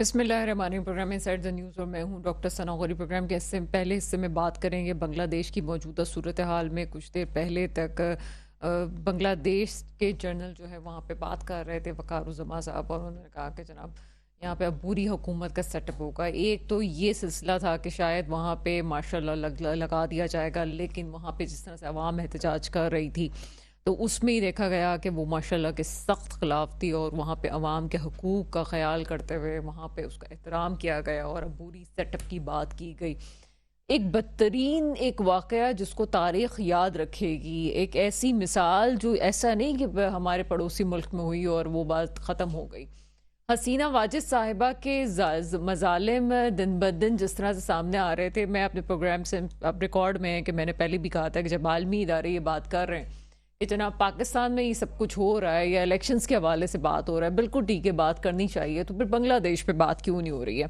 बिस्मिल्लाहिर्रहमानिर्रहीम। Programme inside the news और मैं हूं डॉक्टर सना गौरी। प्रोग्राम के पहले हिस्से में बात करेंगे बांग्लादेश की मौजूदा सूरत हाल में। कुछ देर पहले तक बांग्लादेश के जर्नल जो है वहाँ पे बात कर रहे थे, वक़ारुज़्ज़मा साहब, और उन्होंने कहा कि जनाब यहाँ पे अब बुरी हुकूमत का सेटअप होगा। एक तो ये सिलसिला था कि शायद वहाँ पे मार्शल लॉ लगा दिया जाएगा, लेकिन वहाँ पे जिस तरह से अवाम एहतजाज कर रही थी तो उसमें ही देखा गया कि वो माशाल्लाह के सख्त खिलाफ थी, और वहाँ पे अवाम के हकूक़ का ख्याल करते हुए वहाँ पे उसका एहतराम किया गया और अब बुरी सेटअप की बात की गई। एक बदतरीन एक वाक़या जिसको तारीख़ याद रखेगी, एक ऐसी मिसाल जो ऐसा नहीं कि हमारे पड़ोसी मुल्क में हुई और वो बात ख़त्म हो गई। हसीना वाजिद साहिबा के मज़ालिम दिन ब दिन जिस तरह से सामने आ रहे थे, मैं अपने प्रोग्राम से अब रिकॉर्ड में है कि मैंने पहले भी कहा था कि जब आलमी इदारे ये बात कर रहे हैं कि जनाब पाकिस्तान में ये सब कुछ हो रहा है या इलेक्शंस के हवाले से बात हो रहा है, बिल्कुल ठीक है, बात करनी चाहिए, तो फिर बांग्लादेश पे बात क्यों नहीं हो रही है?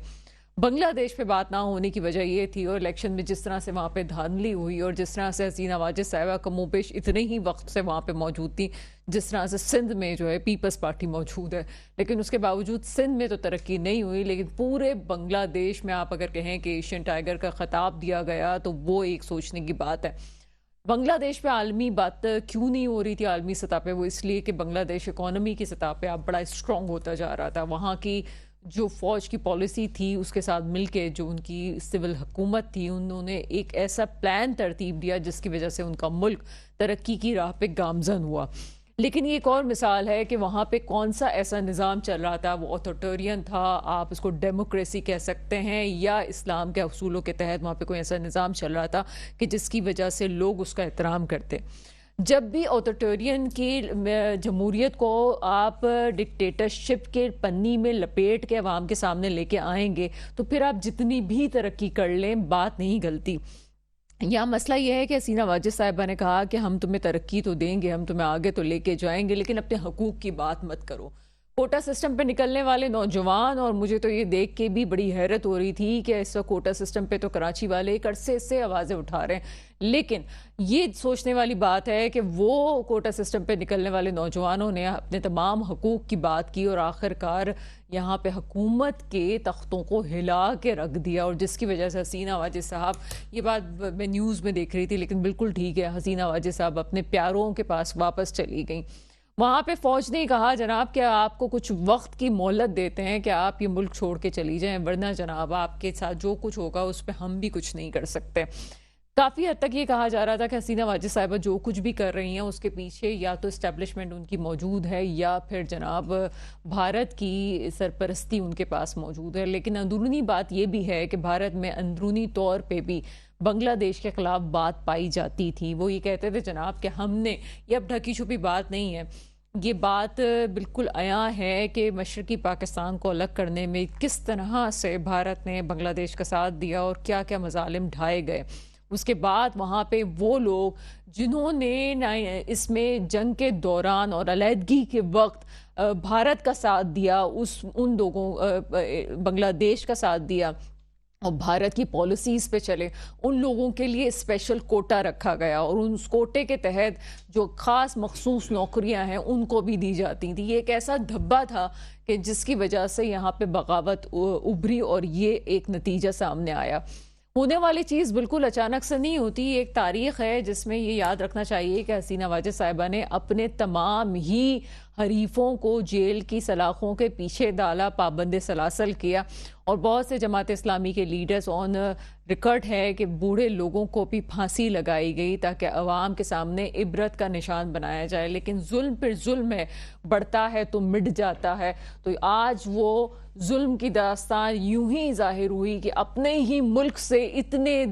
बांग्लादेश पे बात ना होने की वजह ये थी, और इलेक्शन में जिस तरह से वहाँ पे धांधली हुई और जिस तरह से हसीना वाजिद साहिबा कमोबेश इतने ही वक्त से वहाँ पे मौजूद थी जिस तरह से सिंध में जो है पीपल्स पार्टी मौजूद है, लेकिन उसके बावजूद सिंध में तो तरक्की नहीं हुई, लेकिन पूरे बांग्लादेश में आप अगर कहें कि एशियन टाइगर का खिताब दिया गया तो वो एक सोचने की बात है। बांग्लादेश पे आलमी बात क्यों नहीं हो रही थी आलमी सतह पे? वो इसलिए कि बांग्लादेश इकोनॉमी की सतह पे अब बड़ा स्ट्रांग होता जा रहा था। वहाँ की जो फौज की पॉलिसी थी उसके साथ मिलके जो उनकी सिविल हुकूमत थी, उन्होंने एक ऐसा प्लान तरतीब दिया जिसकी वजह से उनका मुल्क तरक्की की राह पे गामजन हुआ। लेकिन ये एक और मिसाल है कि वहाँ पे कौन सा ऐसा निज़ाम चल रहा था, वो ऑथोरिटेरियन था, आप उसको डेमोक्रेसी कह सकते हैं, या इस्लाम के असूलों के तहत वहाँ पे कोई ऐसा निज़ाम चल रहा था कि जिसकी वजह से लोग उसका एहतराम करते। जब भी ऑथोरिटेरियन की जमहूरियत को आप डिक्टेटरशिप के पन्नी में लपेट के अवाम के सामने लेके आएंगे तो फिर आप जितनी भी तरक्की कर लें बात नहीं गलती। यहाँ मसला यह है कि हसीना वाजिद साहिबा ने कहा कि हम तुम्हें तरक्की तो देंगे, हम तुम्हें आगे तो लेके जाएंगे, लेकिन अपने हकूक़ की बात मत करो। कोटा सिस्टम पे निकलने वाले नौजवान, और मुझे तो ये देख के भी बड़ी हैरत हो रही थी कि इस वक्त कोटा सिस्टम पे तो कराची वाले एक अरसे से आवाज़ें उठा रहे हैं, लेकिन ये सोचने वाली बात है कि वो कोटा सिस्टम पे निकलने वाले नौजवानों ने अपने तमाम हकूक़ की बात की और आखिरकार यहाँ पे हुकूमत के तख्तों को हिला के रख दिया, और जिसकी वजह से हसीना वाजिद साहब, ये बात मैं न्यूज़ में देख रही थी लेकिन बिल्कुल ठीक है, हसीना वाजिद साहब अपने प्यारों के पास वापस चली गई। वहाँ पे फौज ने कहा जनाब कि आपको कुछ वक्त की मोहलत देते हैं कि आप ये मुल्क छोड़ के चली जाएं, वरना जनाब आपके साथ जो कुछ होगा उस पर हम भी कुछ नहीं कर सकते। काफ़ी हद तक ये कहा जा रहा था कि हसीना वाजिद साहिबा जो कुछ भी कर रही हैं उसके पीछे या तो इस्टेब्लिशमेंट उनकी मौजूद है या फिर जनाब भारत की सरपरस्ती उनके पास मौजूद है, लेकिन अंदरूनी बात ये भी है कि भारत में अंदरूनी तौर पे भी बांग्लादेश के खिलाफ बात पाई जाती थी। वो ये कहते थे जनाब कि हमने, ये अब ढकी छुपी बात नहीं है, ये बात बिल्कुल आया है कि मशरकी पाकिस्तान को अलग करने में किस तरह से भारत ने बांग्लादेश का साथ दिया और क्या क्या मजालिम ढाए गए। उसके बाद वहाँ पे वो लोग जिन्होंने इसमें जंग के दौरान और अलहदगी के वक्त भारत का साथ दिया, उन लोगों बांग्लादेश का साथ दिया और भारत की पॉलिसीज़ पे चले, उन लोगों के लिए स्पेशल कोटा रखा गया और उस कोटे के तहत जो ख़ास मखसूस नौकरियां हैं उनको भी दी जाती थी। ये एक ऐसा धब्बा था कि जिसकी वजह से यहाँ पे बगावत उभरी और ये एक नतीजा सामने आया। होने वाली चीज़ बिल्कुल अचानक से नहीं होती, एक तारीख है जिसमें ये याद रखना चाहिए कि हसीना वाजिद साहिबा ने अपने तमाम ही हरीफों को जेल की सलाखों के पीछे डाला, पाबंद सलासल किया, और बहुत से जमात इस्लामी के लीडर्स ऑन रिकॉर्ड है कि बूढ़े लोगों को भी फांसी लगाई गई ताकि अवाम के सामने इबरत का निशान बनाया जाए। लेकिन जुल्म पर जुल्म है, बढ़ता है तो मिट जाता है। तो आज वो जुल्म की दास्तान यूं ही जाहिर हुई कि अपने ही मुल्क से इतने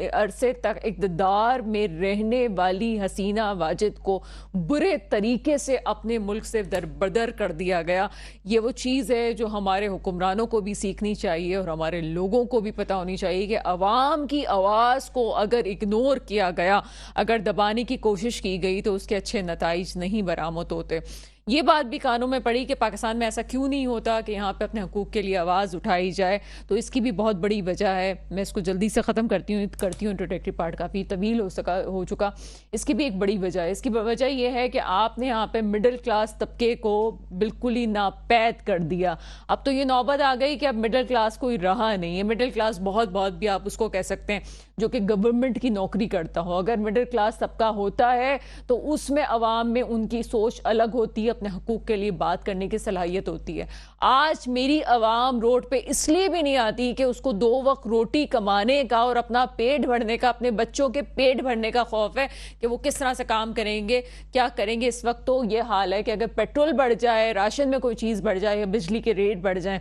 अरसे तक इक़्तिदार में रहने वाली हसीना वाजिद को बुरे तरीके से अपने मुल्क से दरबदर कर दिया गया। ये वो चीज़ है जो हमारे हुक्मरानों को भी सीखनी चाहिए और हमारे लोगों को भी पता होनी चाहिए कि अवाम की आवाज़ को अगर इग्नोर किया गया, अगर दबाने की कोशिश की गई तो उसके अच्छे नताइज नहीं बरामद होते। یہ بات بھی کانوں میں پڑی کہ پاکستان میں ایسا کیوں نہیں ہوتا کہ یہاں پہ اپنے حقوق کے لیے آواز اٹھائی جائے. تو اس کی بھی بہت بڑی وجہ ہے. میں اس کو جلدی سے ختم کرتی ہوں انٹروڈکٹری پارٹ کافی طویل ہو چکا. اس کی بھی ایک بڑی وجہ ہے. اس کی وجہ یہ ہے کہ آپ نے یہاں پہ مڈل کلاس طبقے کو بالکل ہی ناپید کر دیا. اب تو یہ نوبت آ گئی کہ اب مڈل کلاس کوئی رہا نہیں ہے. مڈل کلاس بہت بھی آپ اس کو کہہ سکتے ہیں جو کہ گورنمنٹ کی نوکری کرتا ہو. اگر مڈل کلاس طبقہ ہوتا ہے تو اس میں عوام میں ان کی سوچ الگ ہوتی ہے, اپنے حقوق کے لیے بات کرنے کی صلاحیت ہوتی ہے. آج میری عوام روڈ پہ اس لیے بھی نہیں آتی کہ اس کو 2 وقت روٹی کمانے کا اور اپنا پیٹ بھرنے کا, اپنے بچوں کے پیٹ بھرنے کا خوف ہے کہ وہ کس طرح سے کام کریں گے, کیا کریں گے. اس وقت تو یہ حال ہے کہ اگر پیٹرول بڑھ جائے, راشن میں کوئی چیز بڑھ جائے یا بجلی کے ریٹ بڑھ جائیں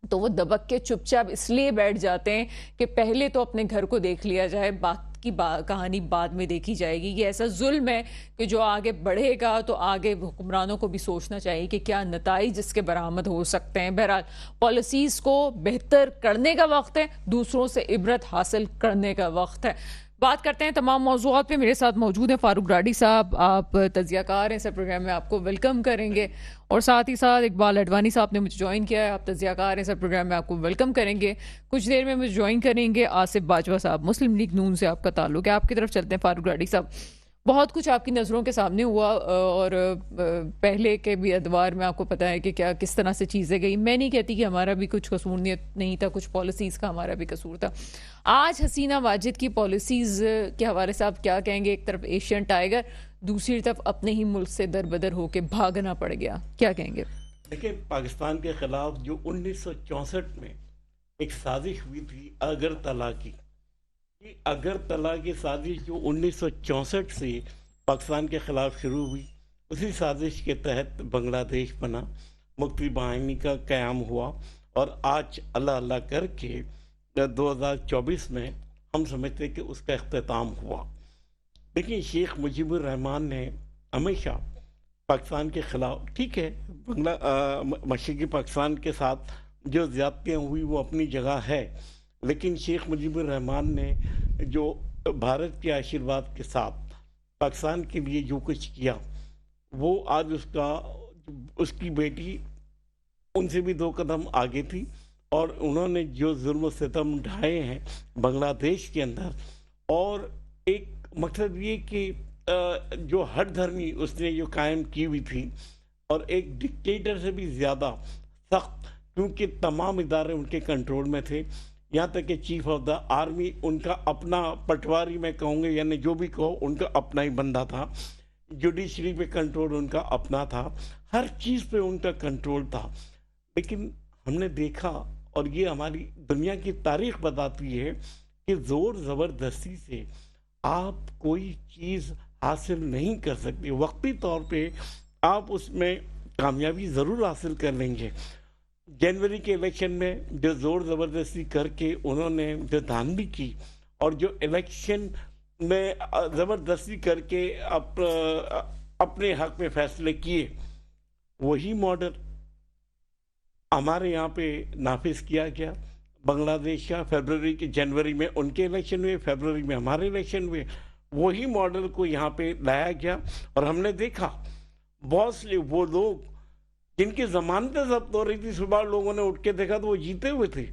تو وہ دبک کے چپ چاپ اس لیے بیٹھ جاتے ہیں کہ پہلے تو اپنے گھر کو دیکھ لیا جائے, کی کہانی بعد میں دیکھی جائے گی. یہ ایسا ظلم ہے کہ جو آگے بڑھے گا تو آگے حکمرانوں کو بھی سوچنا چاہیے کہ کیا نتائج اس کے برآمد ہو سکتے ہیں. بہرحال پالیسیز کو بہتر کرنے کا وقت ہے, دوسروں سے عبرت حاصل کرنے کا وقت ہے. بات کرتے ہیں تمام موضوعات پہ. میرے ساتھ موجود ہیں فاروق راڈی صاحب, آپ تجزیہ کار ہیں, اس پروگرام میں آپ کو ویلکم کریں گے. اور ساتھ ہی ساتھ اقبال اڈوانی صاحب نے مجھے جوائن کیا ہے, آپ تجزیہ کار ہیں, اس پروگرام میں آپ کو ویلکم کریں گے. کچھ دیر میں مجھے جوائن کریں گے آصف باجوہ صاحب, مسلم لیگ نون سے آپ کا تعلق ہے. آپ کی طرف چلتے ہیں فاروق راڈی صاحب. بہت کچھ آپ کی نظروں کے سامنے ہوا اور پہلے کے بھی ادوار میں آپ کو پتا ہے کہ کیا کس طرح سے چیزیں گئی. میں نہیں کہتی کہ ہمارا بھی کچھ قصور نہیں تھا, کچھ پالیسیز کا ہمارا بھی قصور تھا. آج حسینہ واجد کی پالیسیز کے حوالے سے آپ کیا کہیں گے؟ ایک طرف ایشین ٹائیگر, دوسری طرف اپنے ہی ملک سے دربدر ہو کے بھاگنا پڑ گیا, کیا کہیں گے؟ دیکھیں, پاکستان کے خلاف جو 1964 میں ایک سازش ہوئی تھی اگرتلا کی, یہ اگرتلا کی سازش جو 1964 سے پاکستان کے خلاف شروع ہوئی, اسی سازش کے تحت بنگلہ دیش بنا, مختلف آئینی کا قیام ہوا, اور آج اللہ اللہ کر کے 2024 میں ہم سمجھتے کہ اس کا اختتام ہوا. لیکن شیخ مجیب الرحمان نے ہمیشہ پاکستان کے خلاف, ٹھیک ہے مشرقی پاکستان کے ساتھ جو زیادتیاں ہوئی وہ اپنی جگہ ہے, لیکن شیخ مجیب الرحمان نے جو بھارت کے آشیرواد کے ساتھ پاکستان کے لیے جو کچھ کیا, وہ آج اس کی بیٹی ان سے بھی 2 قدم آگے تھی, اور انہوں نے جو ظلم و ستم ڈھائے ہیں بنگلہ دیش کے اندر, اور ایک مقصد یہ کہ جو ہر دھرمی اس نے جو قائم کی ہوئی تھی, اور ایک ڈکٹیٹر سے بھی زیادہ سخت, کیونکہ تمام ادارے ان کے کنٹرول میں تھے, یہاں تک کہ چیف آف دا آرمی ان کا اپنا پٹواری میں کہوں گے, یعنی جو بھی کہو ان کا اپنا ہی بندہ تھا, جوڈیشری پہ کنٹرول ان کا اپنا تھا, ہر چیز پہ ان کا کنٹرول تھا. لیکن ہم نے دیکھا, اور یہ ہماری دنیا کی تاریخ بتاتی ہے کہ زور زبردستی سے آپ کوئی چیز حاصل نہیں کر سکتے. وقتی طور پہ آپ اس میں کامیابی ضرور حاصل کر لیں گے. جنوری کے الیکشن میں جو زور زبردستی کر کے انہوں نے جو دھاندلی کی, اور جو الیکشن میں زبردستی کر کے اپنے حق میں فیصلے کیے, وہی ماڈل ہمارے یہاں پہ نافذ کیا گیا. بنگلہ دیش کا جنوری میں ان کے الیکشن ہوئے, فیبروری میں ہمارے الیکشن ہوئے, وہی ماڈل کو یہاں پہ لایا گیا. اور ہم نے دیکھا بہت سے وہ لوگ جن کی ضمانتیں ضبط ہو رہی تھی, صبح لوگوں نے اٹھ کے دیکھا تو وہ جیتے ہوئے تھے.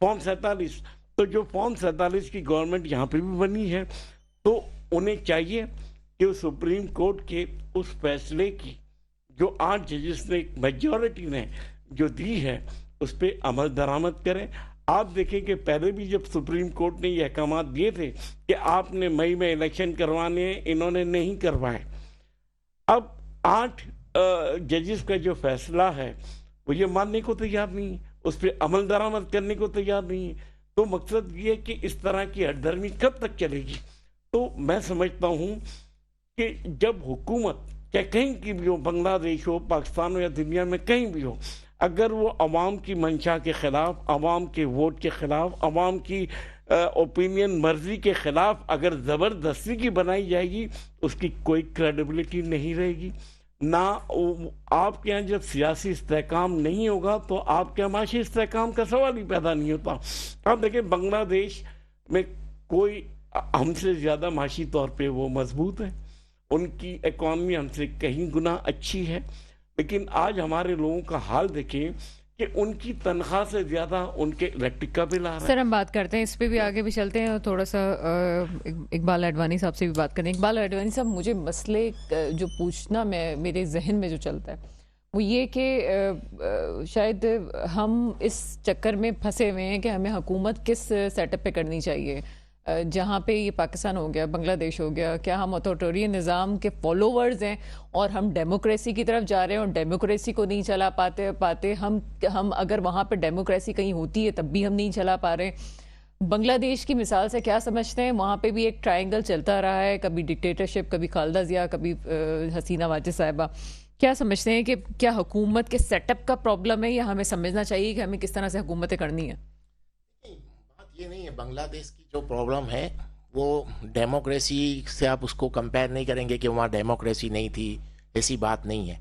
فارم 47, تو جو فارم 47 کی گورنمنٹ یہاں پہ بھی بنی ہے, تو انہیں چاہیے کہ سپریم کورٹ کے اس فیصلے کی جو 8 ججز نے میجورٹی نے جو دی ہے اس پہ عمل درآمد کریں. آپ دیکھیں کہ پہلے بھی جب سپریم کورٹ نے یہ احکامات دیے تھے کہ آپ نے مئی میں الیکشن کروانے ہیں, انہوں نے نہیں کروائے. اب 8 ججز کا جو فیصلہ ہے وہ یہ ماننے کو تیار نہیں ہے, اس پہ عمل درآمد کرنے کو تیار نہیں ہے. تو مقصد یہ ہے کہ اس طرح کی ہٹ دھرمی کب تک چلے گی؟ تو میں سمجھتا ہوں کہ جب حکومت چاہے کہیں کی بھی ہو, بنگلہ دیش ہو, پاکستان ہو, یا دنیا میں کہیں بھی ہو, اگر وہ عوام کی منشا کے خلاف, عوام کے ووٹ کے خلاف, عوام کی اوپینین مرضی کے خلاف اگر زبردستی کی بنائی جائے گی, اس کی کوئی کریڈیبلٹی نہیں رہے گی. نہ آپ کے یہاں جب سیاسی استحکام نہیں ہوگا تو آپ کے معاشی استحکام کا سوال ہی پیدا نہیں ہوتا. آپ دیکھیں بنگلہ دیش میں کوئی ہم سے زیادہ معاشی طور پہ وہ مضبوط ہے, ان کی اکانومی ہم سے کہیں گنا اچھی ہے, लेकिन आज हमारे लोगों का हाल देखें कि उनकी तनख्वाह से ज़्यादा उनके इलेक्ट्रिक का बिल आ रहा है। सर हम बात करते हैं इस पे भी, आगे भी चलते हैं और थोड़ा सा इकबाल आडवाणी साहब से भी बात करें। इकबाल आडवाणी साहब, मुझे मसले जो पूछना मेरे जहन में जो चलता है वो ये कि शायद हम इस चक्कर में फंसे हुए हैं कि हमें हुकूमत किस सेटअप पे करनी चाहिए, जहाँ पे ये पाकिस्तान हो गया, बांग्लादेश हो गया, क्या हम अथॉरिटेरियन निज़ाम के फॉलोवर्स हैं और हम डेमोक्रेसी की तरफ जा रहे हैं और डेमोक्रेसी को नहीं चला पाते हम अगर वहाँ पे डेमोक्रेसी कहीं होती है तब भी हम नहीं चला पा रहे। बांग्लादेश की मिसाल से क्या समझते हैं? वहाँ पे भी एक ट्रायंगल चलता रहा है, कभी डिक्टेटरशिप, कभी खालिदा जिया, कभी हसीना वाजिद साहिबा। क्या समझते हैं कि क्या हुकूमत के सेटअप का प्रॉब्लम है या हमें समझना चाहिए कि हमें किस तरह से हुकूमतें करनी है? बात ये नहीं है, बांग्लादेश की जो प्रॉब्लम है वो डेमोक्रेसी से आप उसको कंपेयर नहीं करेंगे कि वहाँ डेमोक्रेसी नहीं थी, ऐसी बात नहीं है।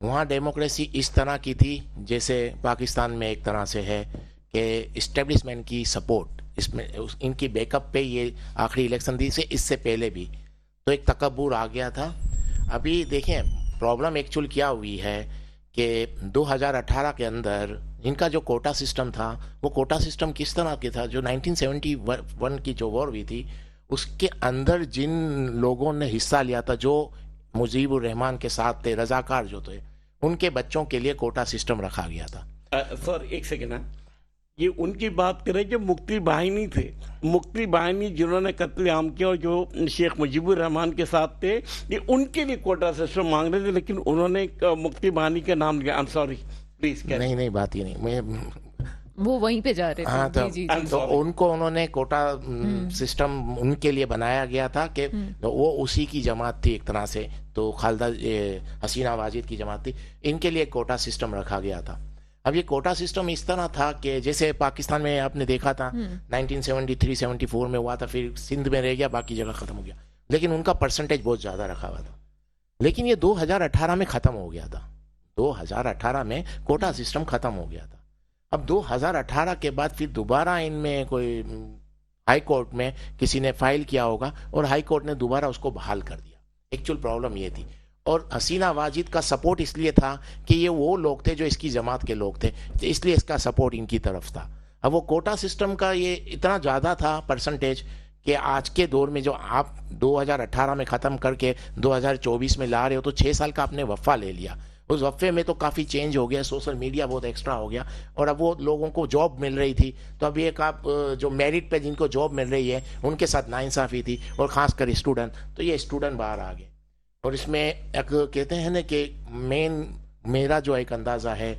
वहाँ डेमोक्रेसी इस तरह की थी जैसे पाकिस्तान में एक तरह से है कि इस्टेब्लिशमेंट की सपोर्ट, इसमें इनकी बैकअप पे ये आखिरी इलेक्शन थी, से इससे पहले भी तो एक तकब्बुर आ गया था। अभी देखें प्रॉब्लम एक्चुअल क्या हुई है कि 2018 के अंदर इनका जो कोटा सिस्टम था वो कोटा सिस्टम किस तरह के था, जो 1971 की जो वॉर हुई थी उसके अंदर जिन लोगों ने हिस्सा लिया था, जो मुजीबुर रहमान के साथ थे, रजाकार जो थे, उनके बच्चों के लिए कोटा सिस्टम रखा गया था। सर एक सेकेंड है, ये उनकी बात करें जो मुक्ति बाहिनी थे, मुक्ति बाहिनी जिन्होंने कत्लेआम किया और जो शेख मुजीबुर रहमान के साथ थे, ये उनके लिए कोटा सिस्टम मांग रहे थे, लेकिन उन्होंने मुक्ति बाहिनी का नाम लिया। I am sorry, please. नहीं बात ये नहीं, मैं वो वहीं पे जा रहे थे। हाँ, जी, तो उनको उन्होंने कोटा सिस्टम उनके लिए बनाया गया था कि तो वो उसी की जमात थी एक तरह से, तो खालिदा हसीना वाजिद की जमात थी, इनके लिए कोटा सिस्टम रखा गया था। अब ये कोटा सिस्टम इस तरह था कि जैसे पाकिस्तान में आपने देखा था 1973-74 में हुआ था, फिर सिंध में रह गया, बाकी जगह खत्म हो गया, लेकिन उनका परसेंटेज बहुत ज़्यादा रखा हुआ था। लेकिन ये 2018 में ख़त्म हो गया था, 2018 में कोटा सिस्टम ख़त्म हो गया था। अब 2018 के बाद फिर दोबारा इनमें कोई हाई कोर्ट में किसी ने फाइल किया होगा और हाई कोर्ट ने दोबारा उसको बहाल कर दिया। एक्चुअल प्रॉब्लम ये थी, और हसीना वाजिद का सपोर्ट इसलिए था कि ये वो लोग थे जो इसकी जमात के लोग थे, तो इसलिए इसका सपोर्ट इनकी तरफ था। अब वो कोटा सिस्टम का ये इतना ज़्यादा था परसेंटेज कि आज के दौर में जो आप 2018 में ख़त्म करके 2024 में ला रहे हो, तो 6 साल का आपने वफ़ा ले लिया। उस वफ़े में तो काफ़ी चेंज हो गया, सोशल मीडिया बहुत एक्स्ट्रा हो गया, और अब वो लोगों को जॉब मिल रही थी, तो अब एक आप जो मेरिट पे जिनको जॉब मिल रही है उनके साथ नाइंसाफ़ी थी, और ख़ासकर स्टूडेंट, तो ये स्टूडेंट बाहर आ गए। और इसमें एक कहते हैं ना कि मेरा जो एक अंदाज़ा है,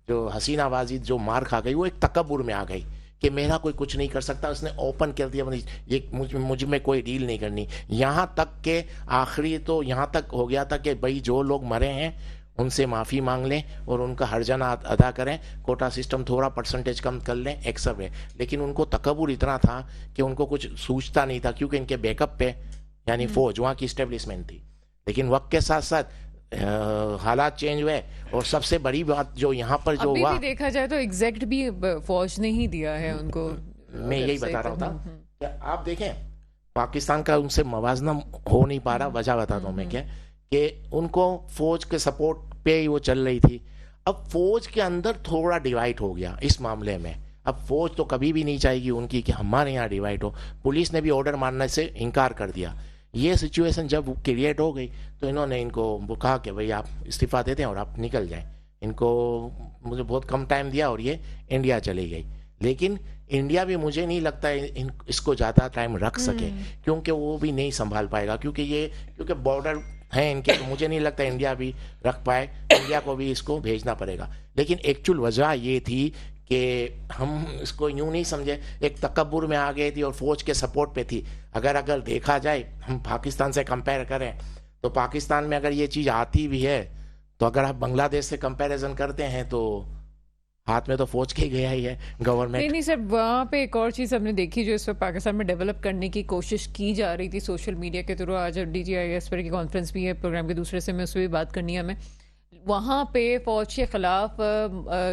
जो हसीना वाजिद जो मार खा गई वो एक तकब्बुर में आ गई कि मेरा कोई कुछ नहीं कर सकता, उसने ओपन कर दिया, ये मुझ में कोई डील नहीं करनी। यहाँ तक के आखिरी तो यहाँ तक हो गया था कि भाई जो लोग मरे हैं उनसे माफ़ी मांग लें और उनका हर्जाना अदा करें, कोटा सिस्टम थोड़ा परसेंटेज कम कर लें, एक सब है। लेकिन उनको तकब्बुर इतना था कि उनको कुछ सूझता नहीं था, क्योंकि इनके बैकअप पे यानी फौज वहाँ की इस्टेब्लिशमेंट थी। लेकिन वक्त के साथ साथ हालात चेंज हुए, और सबसे बड़ी बात जो यहाँ पर जो हुआ, अभी भी देखा जाए तो एग्जैक्ट भी फौज ने ही दिया है उनको। मैं यही बता रहा था क्या आप देखें पाकिस्तान का उनसे मवाजना हो नहीं पा रहा। वजह बताता हूँ मैं क्या, कि उनको फौज के सपोर्ट पे ही वो चल रही थी। अब फौज के अंदर थोड़ा डिवाइड हो गया इस मामले में। अब फौज तो कभी भी नहीं चाहेगी उनकी कि हमारे यहाँ डिवाइड हो, पुलिस ने भी ऑर्डर मानने से इनकार कर दिया। ये सिचुएशन जब क्रिएट हो गई तो इन्होंने इनको कहा कि भाई आप इस्तीफ़ा देते हैं और आप निकल जाएं। इनको मुझे बहुत कम टाइम दिया और ये इंडिया चली गई। लेकिन इंडिया भी मुझे नहीं लगता इसको ज़्यादा टाइम रख सके, क्योंकि वो भी नहीं संभाल पाएगा, क्योंकि बॉर्डर हैं इनके, तो मुझे नहीं लगता इंडिया भी रख पाए। इंडिया को भी इसको भेजना पड़ेगा। लेकिन एक्चुअल वजह ये थी कि हम इसको यूं नहीं समझे, एक तकब्बुर में आ गई थी और फौज के सपोर्ट पे थी। अगर देखा जाए, हम पाकिस्तान से कंपेयर करें तो पाकिस्तान में अगर ये चीज़ आती भी है, तो अगर आप बांग्लादेश से कंपैरिजन करते हैं तो हाथ में तो फौज के गया ही है गवर्नमेंट। नहीं सर, वहाँ पे एक और चीज़ हमने देखी जो इस वक्त पाकिस्तान में डेवलप करने की कोशिश की जा रही थी सोशल मीडिया के थ्रू। आज DGIS पर की कॉन्फ्रेंस भी है प्रोग्राम के दूसरे से, में उससे भी बात करनी है हमें। वहाँ पे फ़ौज के ख़िलाफ़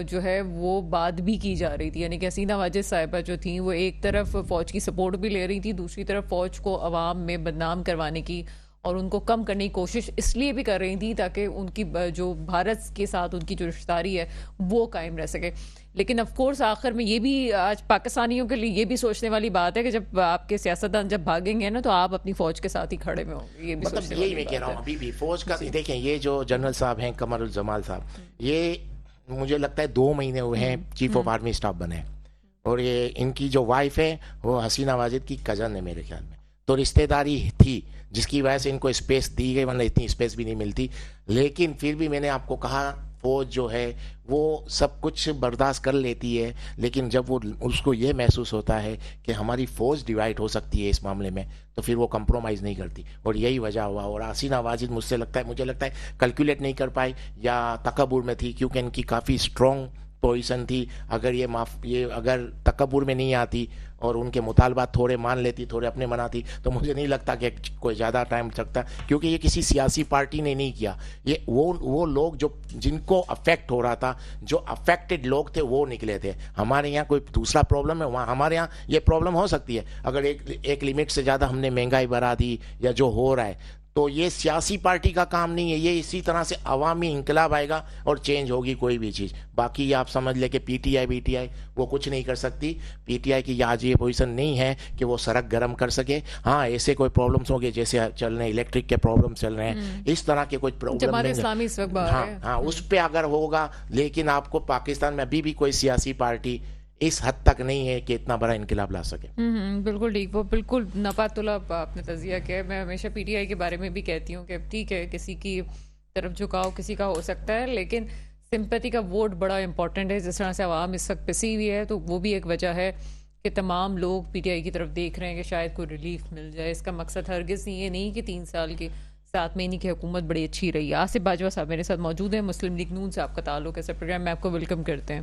जो है वो बात भी की जा रही थी, यानी कि हसीना वाजिद साहिबा जो थी वो एक तरफ फ़ौज की सपोर्ट भी ले रही थी, दूसरी तरफ फ़ौज को अवाम में बदनाम करवाने की اور ان کو کم کرنے کی کوشش اس لیے بھی کر رہی تھی تاکہ ان کی جو بھارت کے ساتھ ان کی جو رشتہ ہے وہ قائم رہ سکے. لیکن آف کورس آخر میں یہ بھی آج پاکستانیوں کے لیے یہ بھی سوچنے والی بات ہے کہ جب آپ کے سیاستدان جب بھاگیں گے نا تو آپ اپنی فوج کے ساتھ ہی کھڑے میں ہوں گے. یہ بھی مطلب یہی میں کہہ رہا ہوں ابھی بھی فوج کا دیکھیں یہ جو جنرل صاحب ہیں قمر الجمال صاحب یہ مجھے لگتا ہے 2 مہینے ہوئے ہیں چیف آف آرمی اسٹاف بنے, اور یہ ان کی جو وائف ہے وہ حسینہ واجد کی کزن ہے میرے خیال میں, تو رشتہ داری تھی جس کی وجہ سے ان کو اسپیس دی گئی, ورنہ اتنی اسپیس بھی نہیں ملتی. لیکن پھر بھی میں نے آپ کو کہا فوج جو ہے وہ سب کچھ برداشت کر لیتی ہے, لیکن جب وہ اس کو یہ محسوس ہوتا ہے کہ ہماری فوج ڈیوائڈ ہو سکتی ہے اس معاملے میں تو پھر وہ کمپرومائز نہیں کرتی, اور یہی وجہ ہوا. اور حسینہ واجد مجھے لگتا ہے کیلکولیٹ نہیں کر پائی یا تکبر میں تھی, کیونکہ ان کی کافی اسٹرانگ پوزیشن تھی. اگر یہ اگر تکبر میں نہیں آتی اور ان کے مطالبات تھوڑے مان لیتی, تھوڑے اپنے مناتی, تو مجھے نہیں لگتا کہ کوئی زیادہ ٹائم لگتا, کیونکہ یہ کسی سیاسی پارٹی نے نہیں کیا. یہ وہ لوگ جو جن کو افیکٹ ہو رہا تھا, جو افیکٹڈ لوگ تھے وہ نکلے تھے. ہمارے یہاں کوئی دوسرا پرابلم ہے, وہاں ہمارے یہاں یہ پرابلم ہو سکتی ہے اگر ایک لمٹ سے زیادہ ہم نے مہنگائی بڑھا دی یا جو ہو رہا ہے. تو یہ سیاسی پارٹی کا کام نہیں ہے, یہ اسی طرح سے عوامی انقلاب آئے گا اور چینج ہوگی کوئی بھی چیز. باقی آپ سمجھ لیں کہ پی ٹی آئی وہ کچھ نہیں کر سکتی. پی ٹی آئی کی آج یہ پوزیشن نہیں ہے کہ وہ سڑک گرم کر سکے. ہاں ایسے کوئی پرابلمس ہوں گے جیسے چل رہے ہیں الیکٹرک کے پرابلم چل رہے ہیں, اس طرح کے کوئی پرابلم جماعت نہیں اسلامی اس وقت باہر ہے. ہاں اس پہ اگر ہوگا, لیکن آپ کو پاکستان میں ابھی بھی کوئی سیاسی پارٹی اس حد تک نہیں ہے کہ اتنا بڑا انقلاب لا سکے. بالکل ٹھیک, وہ بالکل نفات اللہ آپ نے تجزیہ کیا ہے. میں ہمیشہ پی ٹی آئی کے بارے میں بھی کہتی ہوں کہ ٹھیک ہے کسی کی طرف جھکاؤ کسی کا ہو سکتا ہے, لیکن سمپیتی کا ووٹ بڑا امپورٹنٹ ہے. جس طرح سے عوام اس وقت پسی ہوئی ہے تو وہ بھی ایک وجہ ہے کہ تمام لوگ پی ٹی آئی کی طرف دیکھ رہے ہیں کہ شاید کوئی ریلیف مل جائے. اس کا مقصد ہرگز یہ نہیں کہ 3 سال کی 7 مہینے کی حکومت بڑی اچھی رہی. آصف باجوہ صاحب میرے ساتھ موجود ہیں, مسلم لیگ نون سے آپ کا تعلق ہے. پروگرام میں آپ کو ویلکم کرتے ہیں.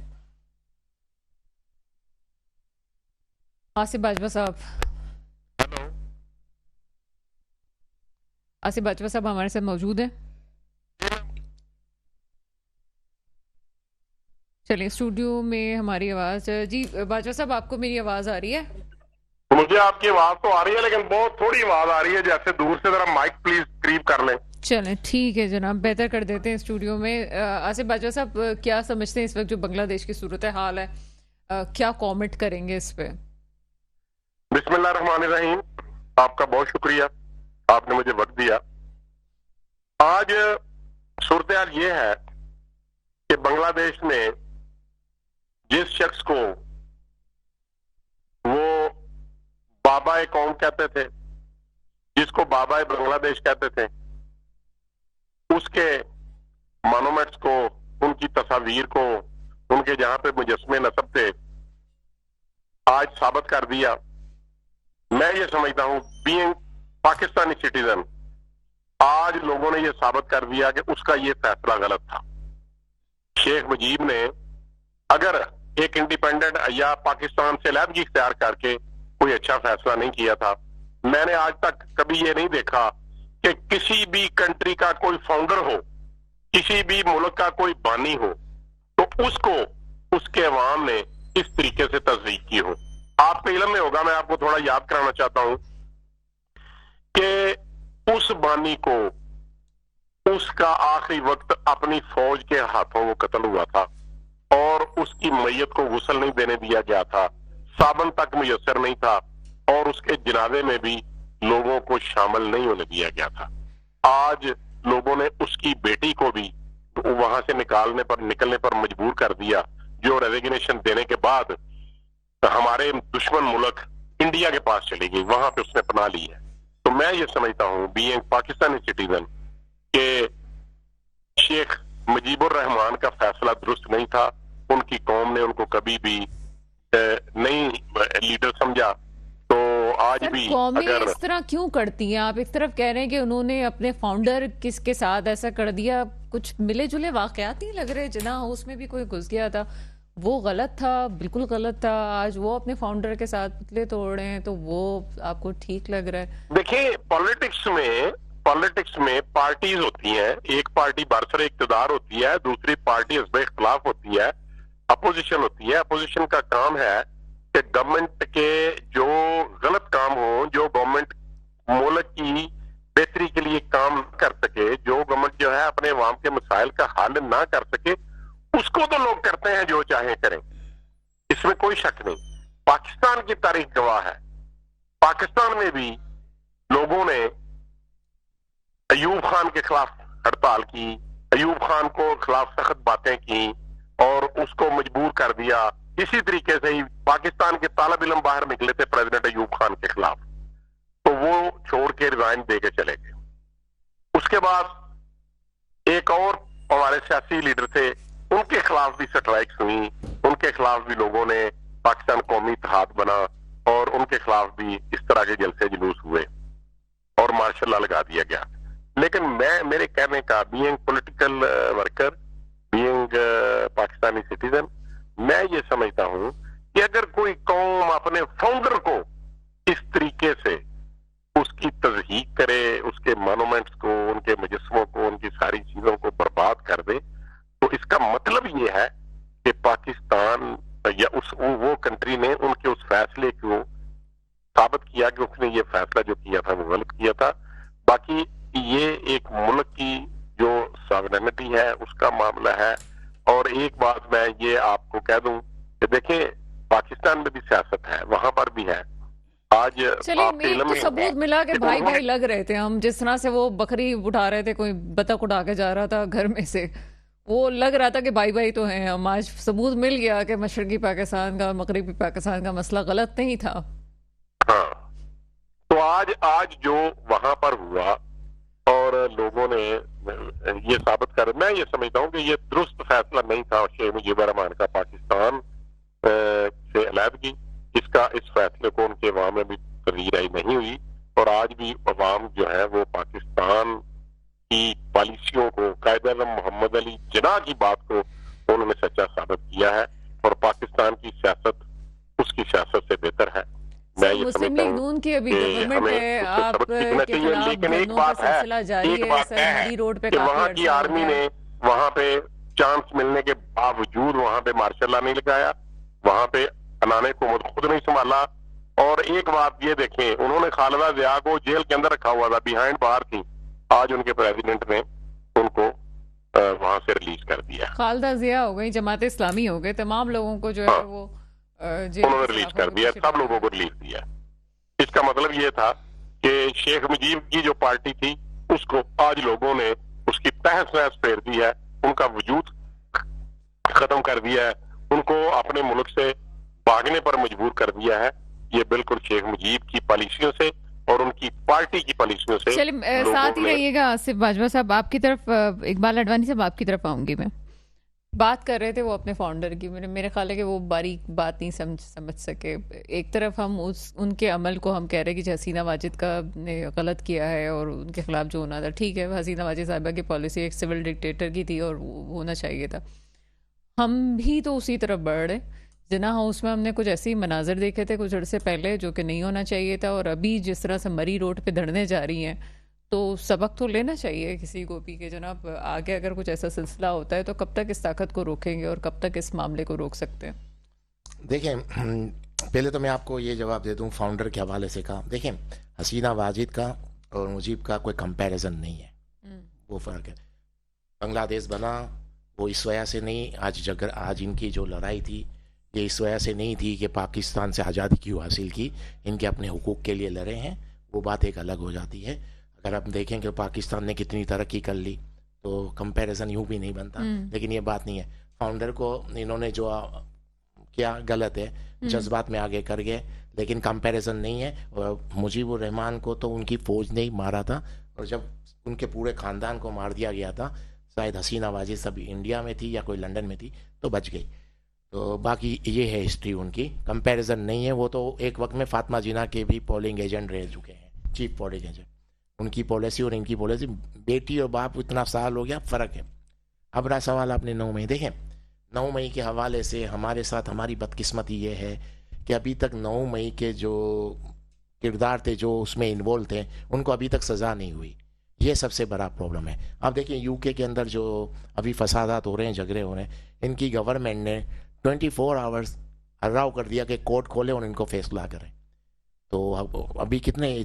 آصف باجوہ صاحب, آصف باجوہ صاحب ہمارے ساتھ موجود ہیں. چلیے اسٹوڈیو میں ہماری آواز, جی باجوہ صاحب آپ کو میری آواز آ رہی ہے؟ مجھے آپ کی آواز تو آ رہی ہے لیکن بہت تھوڑی آواز آ رہی ہے, جیسے دور سے ذرا مائک پلیز قریب کر لیں. چلیں ٹھیک ہے جناب, بہتر کر دیتے ہیں اسٹوڈیو میں. آصف باجوہ صاحب کیا سمجھتے ہیں اس وقت جو بنگلہ دیش کی صورتحال ہے, کیا کامنٹ کریں گے اس پہ؟ بسم اللہ الرحمن الرحیم. آپ کا بہت شکریہ, آپ نے مجھے وقت دیا. آج صورتحال یہ ہے کہ بنگلہ دیش میں جس شخص کو وہ بابا قوم کہتے تھے, جس کو بابا بنگلہ دیش کہتے تھے, اس کے مانومنٹس کو, ان کی تصاویر کو, ان کے جہاں پہ مجسمے نصب تھے, آج ثابت کر دیا. میں یہ سمجھتا ہوں بینگ پاکستانی سٹیزن, آج لوگوں نے یہ ثابت کر دیا کہ اس کا یہ فیصلہ غلط تھا. شیخ مجیب نے اگر ایک انڈیپینڈنٹ یا پاکستان سے علیحدگی اختیار کر کے کوئی اچھا فیصلہ نہیں کیا تھا. میں نے آج تک کبھی یہ نہیں دیکھا کہ کسی بھی کنٹری کا کوئی فاؤنڈر ہو, کسی بھی ملک کا کوئی بانی ہو, تو اس کو اس کے عوام نے اس طریقے سے تصدیق کی ہو. آپ کے علم میں ہوگا, میں آپ کو تھوڑا یاد کرانا چاہتا ہوں کہ اس بانی کو اس کا آخری وقت اپنی فوج کے ہاتھوں وہ قتل ہوا تھا, اور اس کی میت کو غسل نہیں دینے دیا گیا تھا, صابن تک میسر نہیں تھا, اور اس کے جنازے میں بھی لوگوں کو شامل نہیں ہونے دیا گیا تھا. آج لوگوں نے اس کی بیٹی کو بھی وہاں سے نکلنے پر مجبور کر دیا, جو ریزگنیشن دینے کے بعد ہمارے دشمن ملک انڈیا کے پاس چلی گئی, وہاں پہ اس نے پناہ لی ہے. تو میں یہ سمجھتا ہوں بینگ پاکستانی سٹیزن کہ شیخ مجیب الرحمان کا فیصلہ درست نہیں تھا. ان کی قوم نے ان کو کبھی بھی نہیں لیڈر سمجھا. تو آج بھی قومیں اگر اس طرح کیوں کرتی ہیں؟ آپ ایک طرف کہہ رہے ہیں کہ انہوں نے اپنے فاؤنڈر کس کے ساتھ ایسا کر دیا, کچھ ملے جلے واقعات نہیں لگ رہے جناح اس میں بھی کوئی گھس گیا تھا, وہ غلط تھا, بالکل غلط تھا. آج وہ اپنے فاؤنڈر کے ساتھ پتلے توڑ رہے ہیں تو وہ آپ کو ٹھیک لگ رہا ہے؟ دیکھیں پالیٹکس میں پارٹیز ہوتی ہیں. ایک پارٹی برسر اقتدار ہوتی ہے, دوسری پارٹی حزب اختلاف ہوتی ہے, اپوزیشن ہوتی ہے. اپوزیشن کا کام ہے کہ گورنمنٹ کے جو غلط کام ہوں, جو گورنمنٹ ملک کی بہتری کے لیے کام نہ کر سکے, جو گورنمنٹ جو ہے اپنے عوام کے مسائل کا حل نہ کر سکے, اس کو تو لوگ کرتے ہیں جو چاہیں کریں, اس میں کوئی شک نہیں. پاکستان کی تاریخ گواہ ہے, پاکستان میں بھی لوگوں نے ایوب خان کے خلاف ہڑتال کی, ایوب خان کو خلاف سخت باتیں کی اور اس کو مجبور کر دیا. اسی طریقے سے ہی پاکستان کے طالب علم باہر نکلے تھے پریزیڈنٹ ایوب خان کے خلاف, تو وہ چھوڑ کے ریزائن دے کے چلے گئے. اس کے بعد ایک اور ہمارے سیاسی لیڈر تھے, ان کے خلاف بھی سٹرائکس ہوئی, ان کے خلاف بھی لوگوں نے پاکستان قومی اتحاد بنا اور ان کے خلاف بھی اس طرح کے جلسے جلوس ہوئے اور مارشل لا لگا دیا گیا. لیکن میرے کہنے کا, being political worker, being Pakistani citizen, میں یہ سمجھتا ہوں کہ اگر کوئی قوم اپنے فاؤنڈر کو اس طریقے سے اس کی تضحیق کرے, اس کے مانومنٹس کو, ان کے مجسموں کو, ان کی ساری چیزوں کو برباد کر دے, تو اس کا مطلب یہ ہے کہ پاکستان یا وہ کنٹری نے ان کے اس فیصلے کو ثابت کیا کہ اس نے یہ فیصلہ جو کیا تھا وہ غلط کیا تھا. باقی یہ ایک ملک کی جو ساورینٹی ہے اس کا معاملہ ہے. اور ایک بات میں یہ آپ کو کہہ دوں کہ دیکھیں پاکستان میں بھی سیاست ہے, وہاں پر بھی ہے. آج چلیے تو ثبوت ملا کہ بھائی بھائی لگ رہے تھے, ہم جس طرح سے وہ بکری اٹھا رہے تھے, کوئی بطخ اٹھا کے جا رہا تھا گھر میں سے, وہ لگ رہا تھا کہ بھائی بھائی تو ہیں ہم. آج ثبوت مل گیا کہ مشرقی پاکستان کا مغربی پاکستان کا مسئلہ غلط نہیں تھا. ہاں, تو آج جو وہاں پر ہوا اور لوگوں نے یہ ثابت کر, میں یہ سمجھتا ہوں کہ یہ درست فیصلہ نہیں تھا شیخ مجیب الرحمان کا پاکستان سے علیحدگی. اس فیصلے کو ان کے عوام میں بھی ترجیح نہیں ہوئی, اور آج بھی عوام جو ہے وہ پاکستان کی پالیسیوں کو, قائد اعظم محمد علی جناح کی بات کو انہوں نے سچا ثابت کیا ہے, اور پاکستان کی سیاست اس کی سیاست سے بہتر ہے. میں یہ مسلم سمجھتا لیگ ہوں نون کی ابھی گورنمنٹ ہے, آپ کے خلاف لیکن ایک دھرنوں کا بات ہے, سلسلہ جاری ہے سر, مری روڈ پہ کہ کافی وہاں کی عرصہ ہو آرمی گیا. نے وہاں پہ چانس ملنے کے باوجود وہاں پہ مارشل لا نہیں لگایا, وہاں پہ انان حکومت خود نہیں سنبھالا. اور ایک بات یہ دیکھیں, انہوں نے خالدہ ضیاء کو جیل کے اندر رکھا ہوا تھا, بیہائنڈ بار تھی, آج ان کے پریزیڈنٹ نے ان کو وہاں سے ریلیز کر دیا. خالدہ ضیاء ہو گئی, جماعت اسلامی ہو گئے, تمام لوگوں کو جو ہے وہ انہوں نے ریلیز کر دیا, سب لوگوں کو ریلیز دیا. اس کا مطلب یہ تھا کہ شیخ مجیب کی جو پارٹی تھی اس کو آج لوگوں نے اس کی تہس نہس پھیر دی ہے, ان کا وجود ختم کر دیا ہے, ان کو اپنے ملک سے بھاگنے پر مجبور کر دیا ہے. یہ بالکل شیخ مجیب کی پالیسیوں سے اور ان کی پارٹی کی پالیسیوں سے. چلیے ساتھ ہی رہیے گا آصف باجوہ صاحب, آپ کی طرف اقبال اڈوانی صاحب آپ کی طرف آؤں گی. میں بات کر رہے تھے وہ اپنے فاؤنڈر کی, میرے خیال ہے کہ وہ باریک بات نہیں سمجھ سکے. ایک طرف ہم ان کے عمل کو ہم کہہ رہے ہیں کہ حسینہ واجد کا نے غلط کیا ہے اور ان کے خلاف جو ہونا تھا, ٹھیک ہے, حسینہ واجد صاحبہ کی پالیسی ایک سول ڈکٹیٹر کی تھی اور ہونا چاہیے تھا. ہم بھی تو اسی طرف بڑھ رہے. جنا ہاؤس میں ہم نے کچھ ایسے ہی مناظر دیکھے تھے کچھ عرصے پہلے جو کہ نہیں ہونا چاہیے تھا, اور ابھی جس طرح سے مری روڈ پہ دھڑنے جا رہی ہیں, تو سبق تو لینا چاہیے کسی کو بھی کہ جناب آگے اگر کچھ ایسا سلسلہ ہوتا ہے تو کب تک اس طاقت کو روکیں گے اور کب تک اس معاملے کو روک سکتے ہیں. دیکھیں, پہلے تو میں آپ کو یہ جواب دے دوں فاؤنڈر کے حوالے سے کا. دیکھیں, حسینہ واجد کا اور مجیب کا کوئی کمپیریزن نہیں ہے, وہ فرق ہے. بنگلہ دیش بنا وہ اس وجہ سے نہیں, آج ان کی جو لڑائی تھی یہ اس وجہ سے نہیں تھی کہ پاکستان سے آزادی کیوں حاصل کی, ان کے اپنے حقوق کے لیے لڑے ہیں, وہ بات ایک الگ ہو جاتی ہے. اگر آپ دیکھیں کہ پاکستان نے کتنی ترقی کر لی تو کمپیریزن یوں بھی نہیں بنتا, لیکن یہ بات نہیں ہے. فاؤنڈر کو انہوں نے جو کیا غلط ہے, جذبات میں آگے کر گئے, لیکن کمپیریزن نہیں ہے. اور مجیب الرحمان کو تو ان کی فوج نے ہی مارا تھا, اور جب ان کے پورے خاندان کو مار دیا گیا تھا, شاید حسینہ واجد سب انڈیا میں تھی یا کوئی لنڈن میں تھی تو بچ گئی. تو باقی یہ ہے ہسٹری ان کی, کمپیریزن نہیں ہے. وہ تو ایک وقت میں فاطمہ جناح کے بھی پولنگ ایجنٹ رہ چکے ہیں, چیف پولنگ ایجنٹ. ان کی پالیسی اور ان کی پالیسی, بیٹی اور باپ اتنا سال ہو گیا, فرق ہے. اب رہا سوال آپ نے 9 مئی. دیکھیں 9 مئی کے حوالے سے ہمارے ساتھ ہماری بدقسمتی یہ ہے کہ ابھی تک 9 مئی کے جو کردار تھے جو اس میں انوالو تھے ان کو ابھی تک سزا نہیں ہوئی. یہ سب سے بڑا پرابلم ہے. آپ دیکھیں یو کے اندر جو ابھی فسادات ہو رہے ہیں, جھگڑے ہو رہے ہیں, ان کی گورنمنٹ نے 24 آورز الاؤ کر دیا کہ کورٹ کھولے اور ان کو فیصلہ کریں. تو ابھی کتنے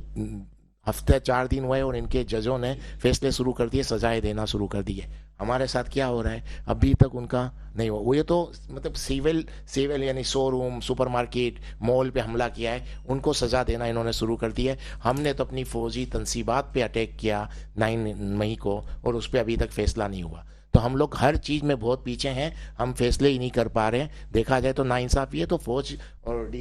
हफ्ते 4 दिन हुए और इनके जजों ने फैसले शुरू कर दिए, सजाएं देना शुरू कर दिए। हमारे साथ क्या हो रहा है, अभी तक उनका नहीं हुआ। वो ये तो मतलब सिविल यानी शोरूम, सुपरमार्केट, मॉल पे हमला किया है, उनको सजा देना इन्होंने शुरू कर दिया है। हमने तो अपनी फौजी तनसीबात पे अटैक किया 9 मई को, और उस पर अभी तक फैसला नहीं हुआ। तो हम लोग हर चीज़ में बहुत पीछे हैं, हम फैसले ही नहीं कर पा रहे हैं। देखा जाए तो नाइंसाफ़ी है। तो फौज और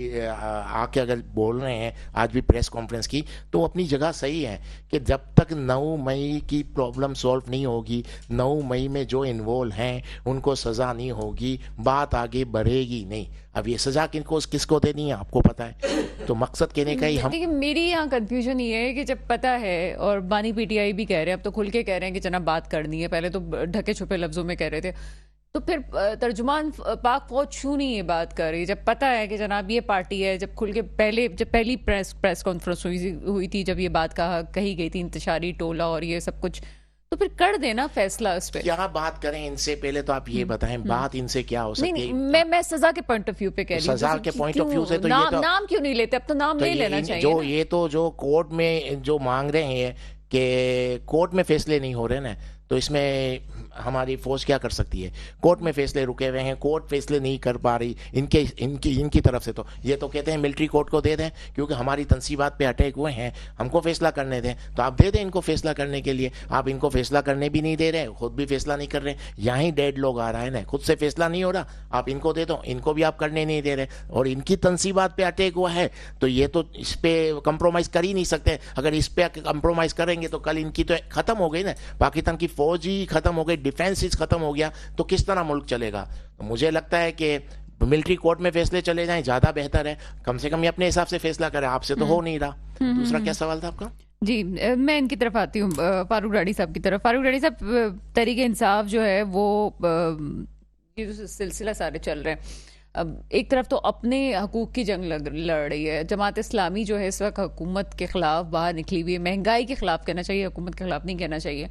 आके अगर बोल रहे हैं आज भी प्रेस कॉन्फ्रेंस की, तो अपनी जगह सही है कि जब तक 9 मई की प्रॉब्लम सॉल्व नहीं होगी, 9 मई में जो इन्वॉल्व हैं उनको सज़ा नहीं होगी, बात आगे बढ़ेगी नहीं। अब ये सज़ा किसको देनी है आपको पता है। तो मकसद कहने का ही हम, देखिए मेरी यहाँ कंफ्यूजन ये है कि जब पता है, और बानी पीटीआई भी कह रहे हैं, अब तो खुल के कह रहे हैं कि जनाब बात करनी है, पहले तो ढके छुपे लफ्जों में कह रहे थे, तो फिर तर्जुमान पाक फौज क्यों नहीं ये बात कर रही जब पता है कि जनाब ये पार्टी है। जब खुल के जब पहली प्रेस कॉन्फ्रेंस हुई थी, जब ये बात कही गई थी इंतशारी टोला और ये सब कुछ, तो फिर कर देना फैसला उस पे। क्या बात करें इनसे, पहले तो आप ये बताएं बात इनसे क्या हो सकती है। मैं सजा के पॉइंट ऑफ व्यू पे कह रही हूँ। सजा के पॉइंट ऑफ व्यू से तो ये तो नाम क्यों नहीं लेते, अब तो नाम ले लेना चाहिए जो ना। ये तो जो कोर्ट में जो मांग रहे हैं कि कोर्ट में फैसले नहीं हो रहे ना, तो इसमें हमारी फौज क्या कर सकती है। कोर्ट में फैसले रुके हुए हैं, कोर्ट फैसले नहीं कर पा रही इनकी तरफ से। तो ये तो कहते हैं मिलिट्री कोर्ट को दे दें, क्योंकि हमारी तनसीबात पे अटैक हुए हैं, हमको फैसला करने दें। तो आप दे दें इनको फैसला करने के लिए। आप इनको फैसला करने भी नहीं दे रहे, खुद भी फैसला नहीं कर रहे। यहाँ ही डेड लोग आ रहा है ना, खुद से फैसला नहीं हो रहा, आप इनको दे दो, इनको भी आप करने नहीं दे रहे। और इनकी तनसीबात पे अटैक हुआ है, तो ये तो इस पर कंप्रोमाइज़ कर ही नहीं सकते। अगर इस पर कंप्रोमाइज़ करेंगे तो कल इनकी तो ख़त्म हो गई ना, पाकिस्तान की फौज ही खत्म हो गई, डिफेंस खत्म हो गया, तो किस तरह मुल्क चलेगा। तो मुझे लगता है कि मिलिट्री कोर्ट में फैसले चले जाएं ज्यादा बेहतर है। कम से कम ये अपने हिसाब से फैसला करें, आपसे तो हो नहीं रहा। दूसरा क्या सवाल था आपका? जी मैं इनकी तरफ आती हूँ, फारूक राठी साहब की तरफ। फारूक राठी साहब, तहरीक इंसाफ जो है वो ये जो सिलसिला सारे चल रहे हैं, अब एक तरफ तो अपने हकूक की जंग लड़ रही है। जमात इस्लामी जो है इस वक्त हुकूमत के खिलाफ बाहर निकली हुई है, महंगाई के खिलाफ कहना चाहिए, हुकूमत के खिलाफ नहीं कहना चाहिए।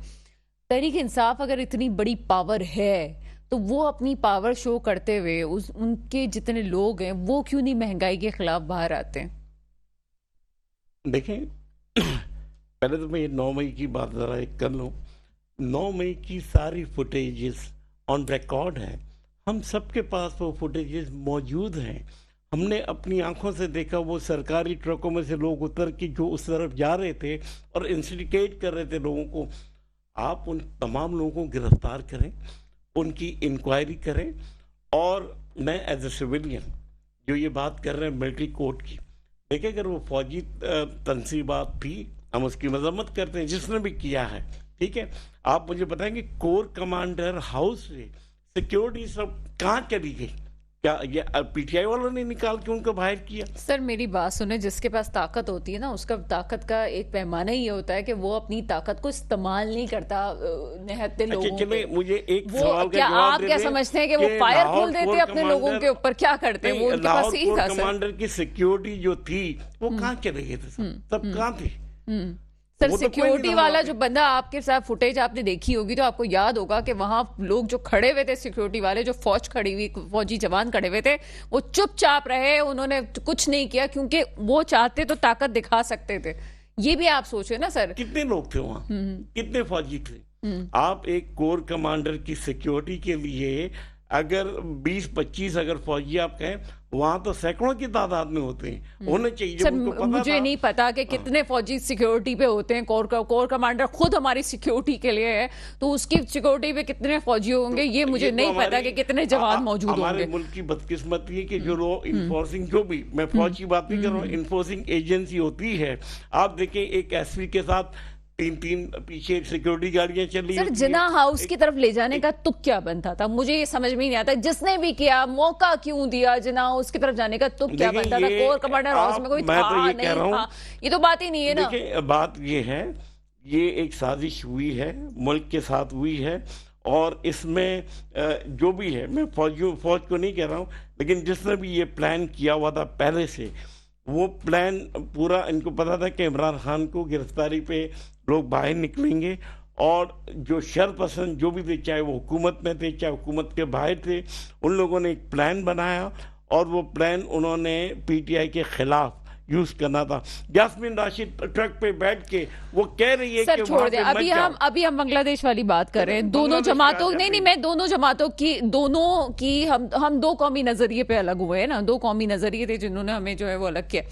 तहरीक इंसाफ अगर इतनी बड़ी पावर है तो वो अपनी पावर शो करते हुए उनके जितने लोग हैं वो क्यों नहीं महंगाई के खिलाफ बाहर आते हैं? देखें, पहले तो मैं ये 9 मई की बात जरा एक कर लूँ। 9 मई की सारी फुटेजेस ऑन रिकॉर्ड है, हम सबके पास वो फुटेजेस मौजूद हैं। हमने अपनी आंखों से देखा, वो सरकारी ट्रकों में से लोग उतर के जो उस तरफ जा रहे थे और इंस्टिगेट कर रहे थे लोगों को। आप उन तमाम लोगों को गिरफ्तार करें, उनकी इंक्वायरी करें। और मैं एज ए सिविलियन जो ये बात कर रहे हैं मिलिट्री कोर्ट की, देखिए अगर वो फौजी तनसीबात थी, हम उसकी मजम्मत करते हैं, जिसने भी किया है, ठीक है। आप मुझे बताएंगे कोर कमांडर हाउस से सिक्योरिटी सब कहाँ चली गई? क्या ये पीटीआई वालों ने निकाल के उनको बाहर किया? सर मेरी बात सुने, जिसके पास ताकत होती है ना, उसका ताकत का एक पैमाना ही होता है कि वो अपनी ताकत को इस्तेमाल नहीं करता निहत्ते लोगों पे। मुझे एक वो सवाल का क्या जवाब आप दे क्या दें समझते हैं कि वो फायर खोल देते अपने लोगों के ऊपर? क्या करते हैं वो? उनके पास ही था सर। कमांडर की सिक्योरिटी जो थी वो कहाँ चले गए थे? सब कहाँ थे? सर वो तो कोई सिक्योरिटी नहीं वाला था। जो बंदा, आपके साथ फुटेज आपने देखी होगी तो आपको याद होगा कि वहां लोग जो खड़े हुए थे, सिक्योरिटी वाले जो फौजी जवान खड़े हुए थे, वो चुपचाप रहे, उन्होंने कुछ नहीं किया, क्योंकि वो चाहते तो ताकत दिखा सकते थे। ये भी आप सोचो ना सर। कितने लोग थे वहां? कितने फौजी थे? आप एक कोर कमांडर की सिक्योरिटी के लिए अगर 20-25 अगर फौजी आप कहें, वहां तो सैकड़ों की तादाद में होते हैं, होने चाहिए। सर मुझे नहीं पता कि कितने फौजी सिक्योरिटी पे होते हैं। कोर कमांडर खुद हमारी सिक्योरिटी के लिए है, तो उसकी सिक्योरिटी पे कितने फौजी होंगे ये मुझे नहीं पता कि कितने जवान मौजूद होंगे। हमारे मुल्क की बदकिस्मती है कि जो लोग इन्फोर्सिंग, जो भी, मैं फौज की बात नहीं कर रहा हूँ, इन्फोर्सिंग एजेंसी होती है। आप देखें एक एसपी के साथ 3 पीछे सिक्योरिटी गाड़ियां चल रही सर जिना हाउस की तरफ ले जाने का तुक क्या बनता था? मुझे ये समझ में नहीं आता, जिसने भी किया मौका क्यों दिया जिना हाउस की तरफ जाने का तुक क्या बनता था? कोर कमांडर हाउस में कोई था नहीं था, ये तो बात ही नहीं है ना। देखिए बात ये है, ये एक साजिश हुई है, मुल्क के साथ हुई है, और इसमें जो भी है, मैं फौज को नहीं कह रहा हूँ, लेकिन जिसने भी ये प्लान किया हुआ था पहले से, वो प्लान पूरा इनको पता था कि इमरान खान को गिरफ्तारी पे लोग बाहर निकलेंगे, और जो शर पसंद जो भी थे, चाहे वो हुकूमत में थे चाहे हुकूमत के बाहर थे, उन लोगों ने एक प्लान बनाया, और वो प्लान उन्होंने पीटीआई के खिलाफ यूज करना था। यास्मीन राशिद ट्रक पे बैठ के वो कह रही है सर कि छोड़ वहां दें, पे मत जाओ। अभी हम बांग्लादेश वाली बात कर रहे हैं। दोनों बांग्लादेश जमातों का नहीं, मैं दोनों जमातों की, दोनों की हम दो कौमी नजरिए पे अलग हुए हैं ना, दो कौमी नजरिए थे जिन्होंने हमें जो है वो अलग किया।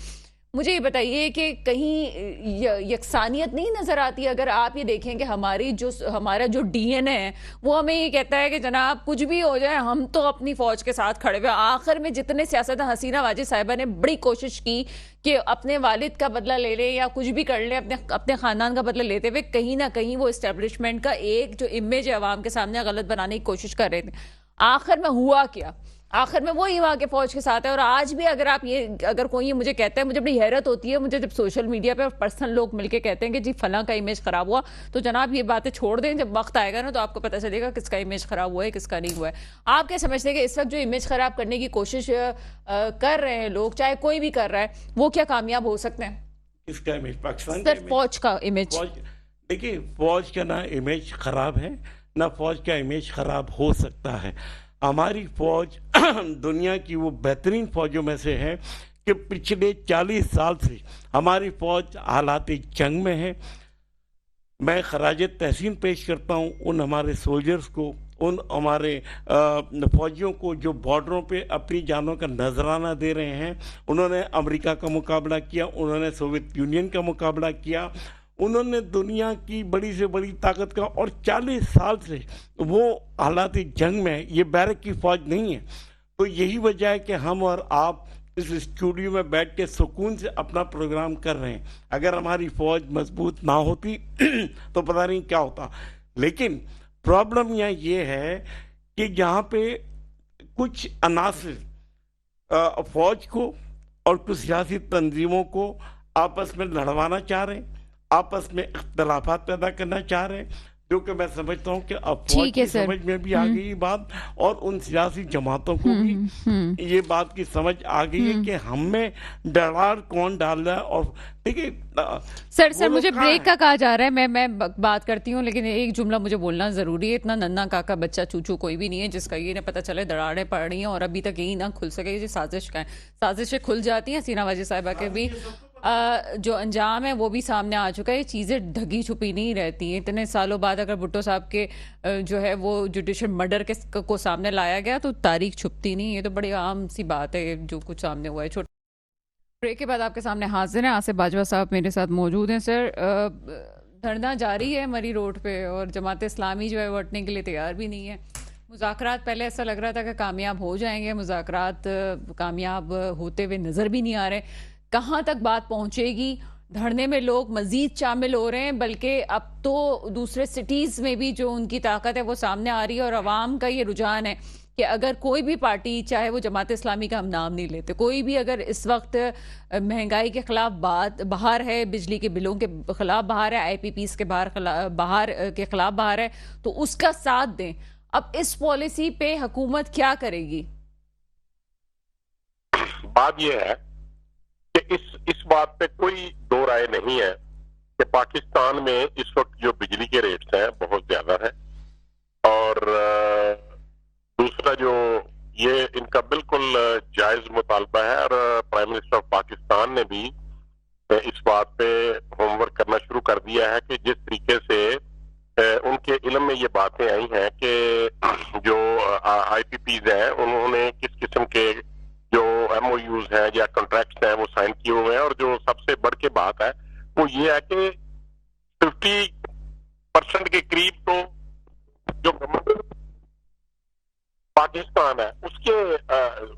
मुझे ये बताइए कि कहीं यकसानियत नहीं नजर आती? अगर आप ये देखें कि हमारा जो डीएनए है वो हमें ये कहता है कि जनाब कुछ भी हो जाए हम तो अपनी फौज के साथ खड़े हुए। आखिर में जितने सियासतदान, हसीना वाजिद साहिबा ने बड़ी कोशिश की कि अपने वालिद का बदला ले ले या कुछ भी कर ले, अपने खानदान का बदला लेते हुए कहीं ना कहीं वो एस्टेब्लिशमेंट का एक जो इमेज है अवाम के सामने गलत बनाने की कोशिश कर रहे थे। आखिर में हुआ क्या? आखिर में वो ही वहां के फौज के साथ है। और आज भी अगर कोई ये मुझे कहता है, मुझे बड़ी हैरत होती है मुझे जब सोशल मीडिया पे पर्सनल लोग मिलके कहते हैं कि जी फलां का इमेज खराब हुआ, तो जनाब ये बातें छोड़ दें, जब वक्त आएगा ना तो आपको पता चलेगा किसका इमेज खराब हुआ है किसका नहीं हुआ है। आप क्या समझते हैं कि इस वक्त जो इमेज खराब करने की कोशिश कर रहे हैं लोग, चाहे कोई भी कर रहा है, वो क्या कामयाब हो सकते हैं? किसका इमेज? पाकिस्तान सिर्फ फौज का इमेज। देखिए, फौज का ना इमेज खराब है ना फौज का इमेज खराब हो सकता है। हमारी फौज दुनिया की वो बेहतरीन फौजों में से है कि पिछले 40 साल से हमारी फौज हालात जंग में है। मैं खराज तहसीन पेश करता हूँ उन हमारे सोल्जर्स को, उन हमारे फौजियों को जो बॉर्डरों पे अपनी जानों का नजराना दे रहे हैं। उन्होंने अमेरिका का मुकाबला किया, उन्होंने सोवियत यूनियन का मुकाबला किया, उन्होंने दुनिया की बड़ी से बड़ी ताकत का, और 40 साल से वो हालात जंग में है। ये बैरक की फौज नहीं है। तो यही वजह है कि हम और आप इस स्टूडियो में बैठ के सुकून से अपना प्रोग्राम कर रहे हैं। अगर हमारी फौज मजबूत ना होती तो पता नहीं क्या होता। लेकिन प्रॉब्लम यहाँ ये है कि यहाँ पे कुछ अनासिर फौज को और कुछ सियासी तंजीमों को आपस में लड़वाना चाह रहे हैं, आपस में इख्तलाफात पैदा करना चाह रहे हैं, जो कि मैं समझता हूँ कि अब फौज की समझ में भी आ गई बात, और उन सियासी जमातों को भी ये बात की समझ आ गई है कि हमें डरार कौन डाल रहा है। और देखिए सर मुझे ब्रेक का कहा जा रहा है, मैं बात करती हूँ, लेकिन एक जुमला मुझे बोलना जरूरी है। इतना नन्ना काका बच्चा चूचू कोई भी नहीं है जिसका ये ना पता चले दरारें पड़ रही हैं और अभी तक यही ना खुल सके। ये साजिश का है, साजिशें खुल जाती हैं। हसीना वाजिद साहिबा के भी जो अंजाम है वो भी सामने आ चुका है। ये चीज़ें ढकी छुपी नहीं रहती हैं। इतने सालों बाद अगर भुट्टो साहब के जो है वो जुडिशल मर्डर को सामने लाया गया तो तारीख छुपती नहीं। ये तो बड़ी आम सी बात है जो कुछ सामने हुआ है। छोटे ब्रेक के बाद आपके सामने हाजिर हैं आसिफ बाजवा साहब मेरे साथ मौजूद हैं। सर, धरना जारी है मरी रोड पे और जमात इस्लामी जो है वोटने के लिए तैयार भी नहीं है। मुज़ाकरात पहले ऐसा लग रहा था कि कामयाब हो जाएंगे, मुज़ाकरात कामयाब होते हुए नज़र भी नहीं आ रहे। कहाँ तक बात पहुँचेगी? धरने में लोग मज़ीद शामिल हो रहे हैं, बल्कि अब तो दूसरे सिटीज़ में भी जो उनकी ताकत है वो सामने आ रही है। और आवाम का ये रुझान है कि अगर कोई भी पार्टी, चाहे वो जमात इस्लामी का हम नाम नहीं लेते, कोई भी अगर इस वक्त महंगाई के खिलाफ बाहर है, बिजली के बिलों के खिलाफ बाहर है, IPPs के बाहर के खिलाफ बाहर है, तो उसका साथ दें। अब इस पॉलिसी पे हुकूमत क्या करेगी? बात यह है कि इस बात पे कोई दो राय नहीं है कि पाकिस्तान में इस वक्त जो बिजली के रेट्स हैं बहुत ज्यादा है, और दूसरा जो ये इनका बिल्कुल जायज मुतालबा है। और प्राइम मिनिस्टर ऑफ पाकिस्तान ने भी इस बात पे होमवर्क करना शुरू कर दिया है कि जिस तरीके से उनके इल्म में ये बातें आई हैं कि जो IPPs हैं उन्होंने किस किस्म के जो MOUs हैं या कॉन्ट्रैक्ट्स हैं वो साइन किए हुए हैं। और जो सबसे बढ़ के बात है वो ये है कि 50% के करीब तो जो पाकिस्तान है उसके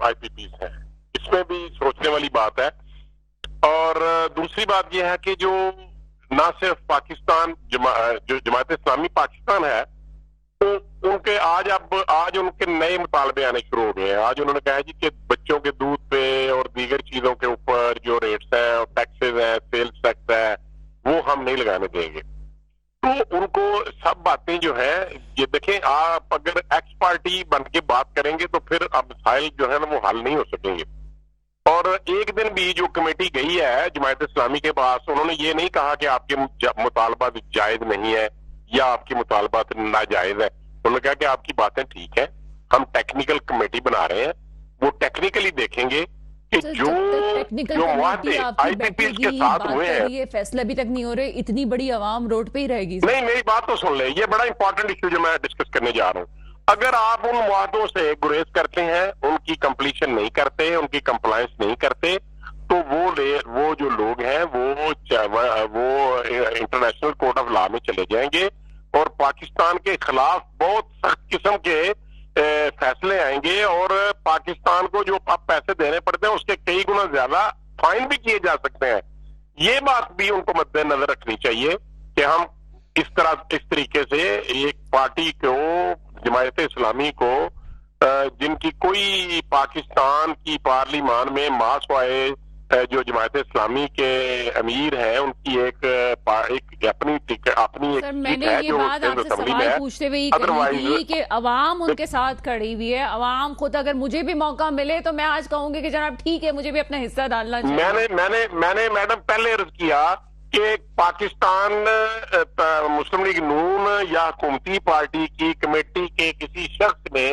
IPPs हैं। इसमें भी सोचने वाली बात है। और दूसरी बात यह है कि जो ना सिर्फ पाकिस्तान जो जमात इस्लामी पाकिस्तान है तो उनके आज उनके नए मुतालबे आने शुरू हो गए हैं। आज उन्होंने कहा है जी कि बच्चों के दूध पे और दीगर चीजों के ऊपर जो रेट्स हैं और टैक्सेस हैं, सेल्स टैक्स है, वो हम नहीं लगाने देंगे। तो उनको सब बातें जो है, ये देखें, आप अगर एक्स पार्टी बन के बात करेंगे तो फिर अब मसाइल जो है ना वो हल नहीं हो सकेंगे। और एक दिन भी जो कमेटी गई है जमात इस्लामी के पास, उन्होंने ये नहीं कहा कि आपके मुतालबात जायज नहीं है या आपकी मुतालबात नाजायज है। उन्होंने कहा कि आपकी बातें ठीक है, हम टेक्निकल कमेटी बना रहे हैं, वो टेक्निकली देखेंगे कि जो टेक्निकल जो कमेटी मुआहदे आपकी IPPs बैठेगी, के साथ बात हुए कर हैं। रही है, फैसले अभी तक नहीं हो रहे, इतनी बड़ी आवाम रोड पे ही रहेगी सर। नहीं, मेरी बात तो सुन ले, ये बड़ा इंपॉर्टेंट इश्यू जो मैं डिस्कस करने जा रहा हूँ। अगर आप उन मुआहदों से गुरेज करते हैं, उनकी कंप्लीशन नहीं करते, उनकी कंप्लायंस नहीं करते, तो वो जो लोग हैं वो इंटरनेशनल कोर्ट ऑफ लॉ में चले जाएंगे और पाकिस्तान के खिलाफ बहुत सख्त किस्म के फैसले आएंगे और पाकिस्तान को जो अब पैसे देने पड़ते हैं उसके कई गुना ज्यादा फाइन भी किए जा सकते हैं। ये बात भी उनको मद्देनजर रखनी चाहिए कि हम इस तरीके से एक पार्टी को, जमायत इस्लामी को, जिनकी कोई पाकिस्तान की पार्लिमान में मार्क्सवादी जो जमायत इस्लामी के अमीर हैं, उनकी एक अपनी सर मैंने ये बात आपसे सवाल पूछते हुए कही थी कि अवाम उनके साथ खड़ी हुई है। अवाम खुद, अगर मुझे भी मौका मिले तो मैं आज कहूंगी कि जनाब ठीक है, मुझे भी अपना हिस्सा डालना चाहिए। मैंने मैडम पहले अर्ज किया कि पाकिस्तान मुस्लिम लीग नून या हुकूमती पार्टी की कमेटी के किसी शख्स ने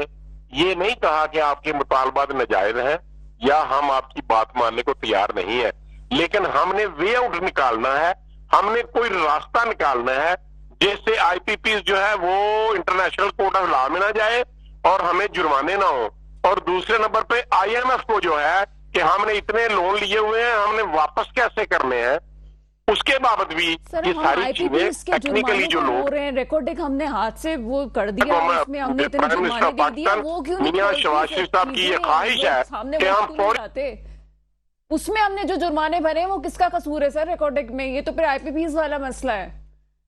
ये नहीं कहा कि आपके मुतालबात नाजायज हैं या हम आपकी बात मानने को तैयार नहीं है, लेकिन हमने वे आउट निकालना है, हमने कोई रास्ता निकालना है जिससे IPPs जो है वो इंटरनेशनल कोर्ट ऑफ लॉ में ना जाए और हमें जुर्माने ना हो। और दूसरे नंबर पे IMF को जो है कि हमने इतने लोन लिए हुए हैं, हमने वापस कैसे करने हैं, उसके बाबद भी ये सारी चीजें टेक्निकली जो लोग रिकॉर्डिंग हमने हाथ से वो कर दिया, इसमें हमने इतने जुर्माने दे दिया, वो क्यों नहीं? मियां शहबाज शरीफ साहब की ये ख्वाहिश है कि हम फौरी, उसमें हमने जो जुर्माने भरे वो किसका कसूर है सर रिकॉर्डिंग में? ये तो फिर IPPs वाला मसला है।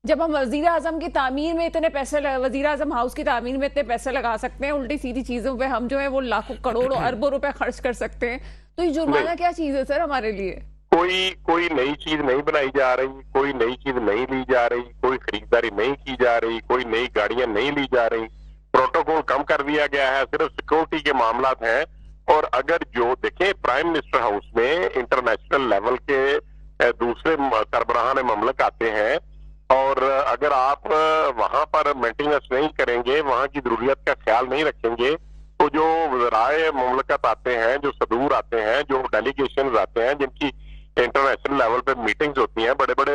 जब हम वजीर आजम की तामीर में इतने पैसे, वजीर आजम हाउस की तामीर में इतने पैसे लगा सकते हैं, उल्टी सीधी चीजों पे हम जो है वो लाखों करोड़ों अरबों रुपए खर्च कर सकते हैं, तो ये जुर्माना क्या चीज है सर हमारे लिए? कोई नई चीज नहीं बनाई जा रही, कोई नई चीज नहीं ली जा रही, कोई खरीदारी नहीं की जा रही, कोई नई गाड़ियां नहीं ली जा रही, प्रोटोकॉल कम कर दिया गया है, सिर्फ सिक्योरिटी के मामलात हैं। और अगर जो देखें प्राइम मिनिस्टर हाउस में इंटरनेशनल लेवल के दूसरे सरबराहान ममलक आते हैं और अगर आप वहां पर मेंटेनेंस नहीं करेंगे, वहां की जरूरियत का ख्याल नहीं रखेंगे, तो जो वज़राए मुमलकत आते हैं, जो सदूर आते हैं, जो डेलीगेशन आते हैं, जिनकी इंटरनेशनल लेवल पे मीटिंग्स होती हैं, बड़े बड़े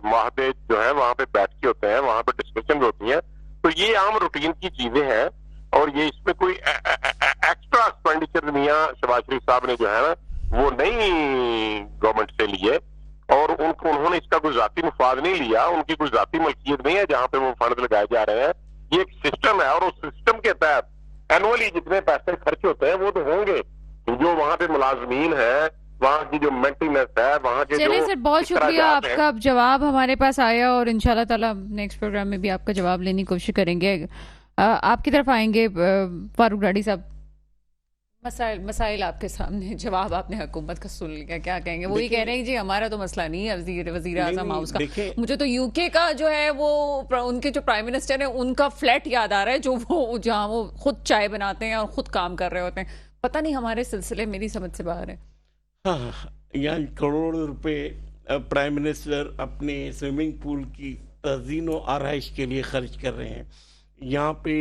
मुआहदे जो है वहां पे बैठ के होते हैं, वहां पे डिस्कशन होती हैं, तो ये आम रूटीन की चीजें हैं और ये इसमें कोई एक्स्ट्रा एक्सपेंडिचर मियां शहबाज शरीफ साहब ने जो है ना वो नहीं गवर्नमेंट से लिए और उन्होंने इसका कोई जाती मुफाद नहीं लिया, उनकी कोई जाती मलकियत नहीं है जहां पे वो फंड लगाए जा रहे हैं। ये एक सिस्टम है और उस सिस्टम के तहत एनुअली जितने पैसे खर्च होते हैं वो तो होंगे, जो वहां पे मुलाजमीन है, वहाँ की जो मेंटेनेंस है, वहाँ के चलिए जो सर, बहुत शुक्रिया आपका जवाब हमारे पास आया और इंशाल्लाह ताला नेक्स्ट प्रोग्राम में भी आपका जवाब लेने की कोशिश करेंगे। आपकी तरफ आएंगे फारूक राठी साहब। मसाइल आपके सामने, जवाब आपने हुकूमत का सुन लिया, क्या कहेंगे? वही कह रहे हैं जी हमारा तो मसला नहीं है वजीर आजम हाउस का। मुझे तो UK का जो है वो उनके जो प्राइम मिनिस्टर है उनका फ्लैट याद आ रहा है, जो वो जहाँ वो खुद चाय बनाते हैं और खुद काम कर रहे होते हैं। पता नहीं हमारे सिलसिले मेरी समझ से बाहर है। हाँ, यहाँ करोड़ों रुपए प्राइम मिनिस्टर अपने स्विमिंग पूल की तज़ीन व आराइश के लिए खर्च कर रहे हैं। यहाँ पे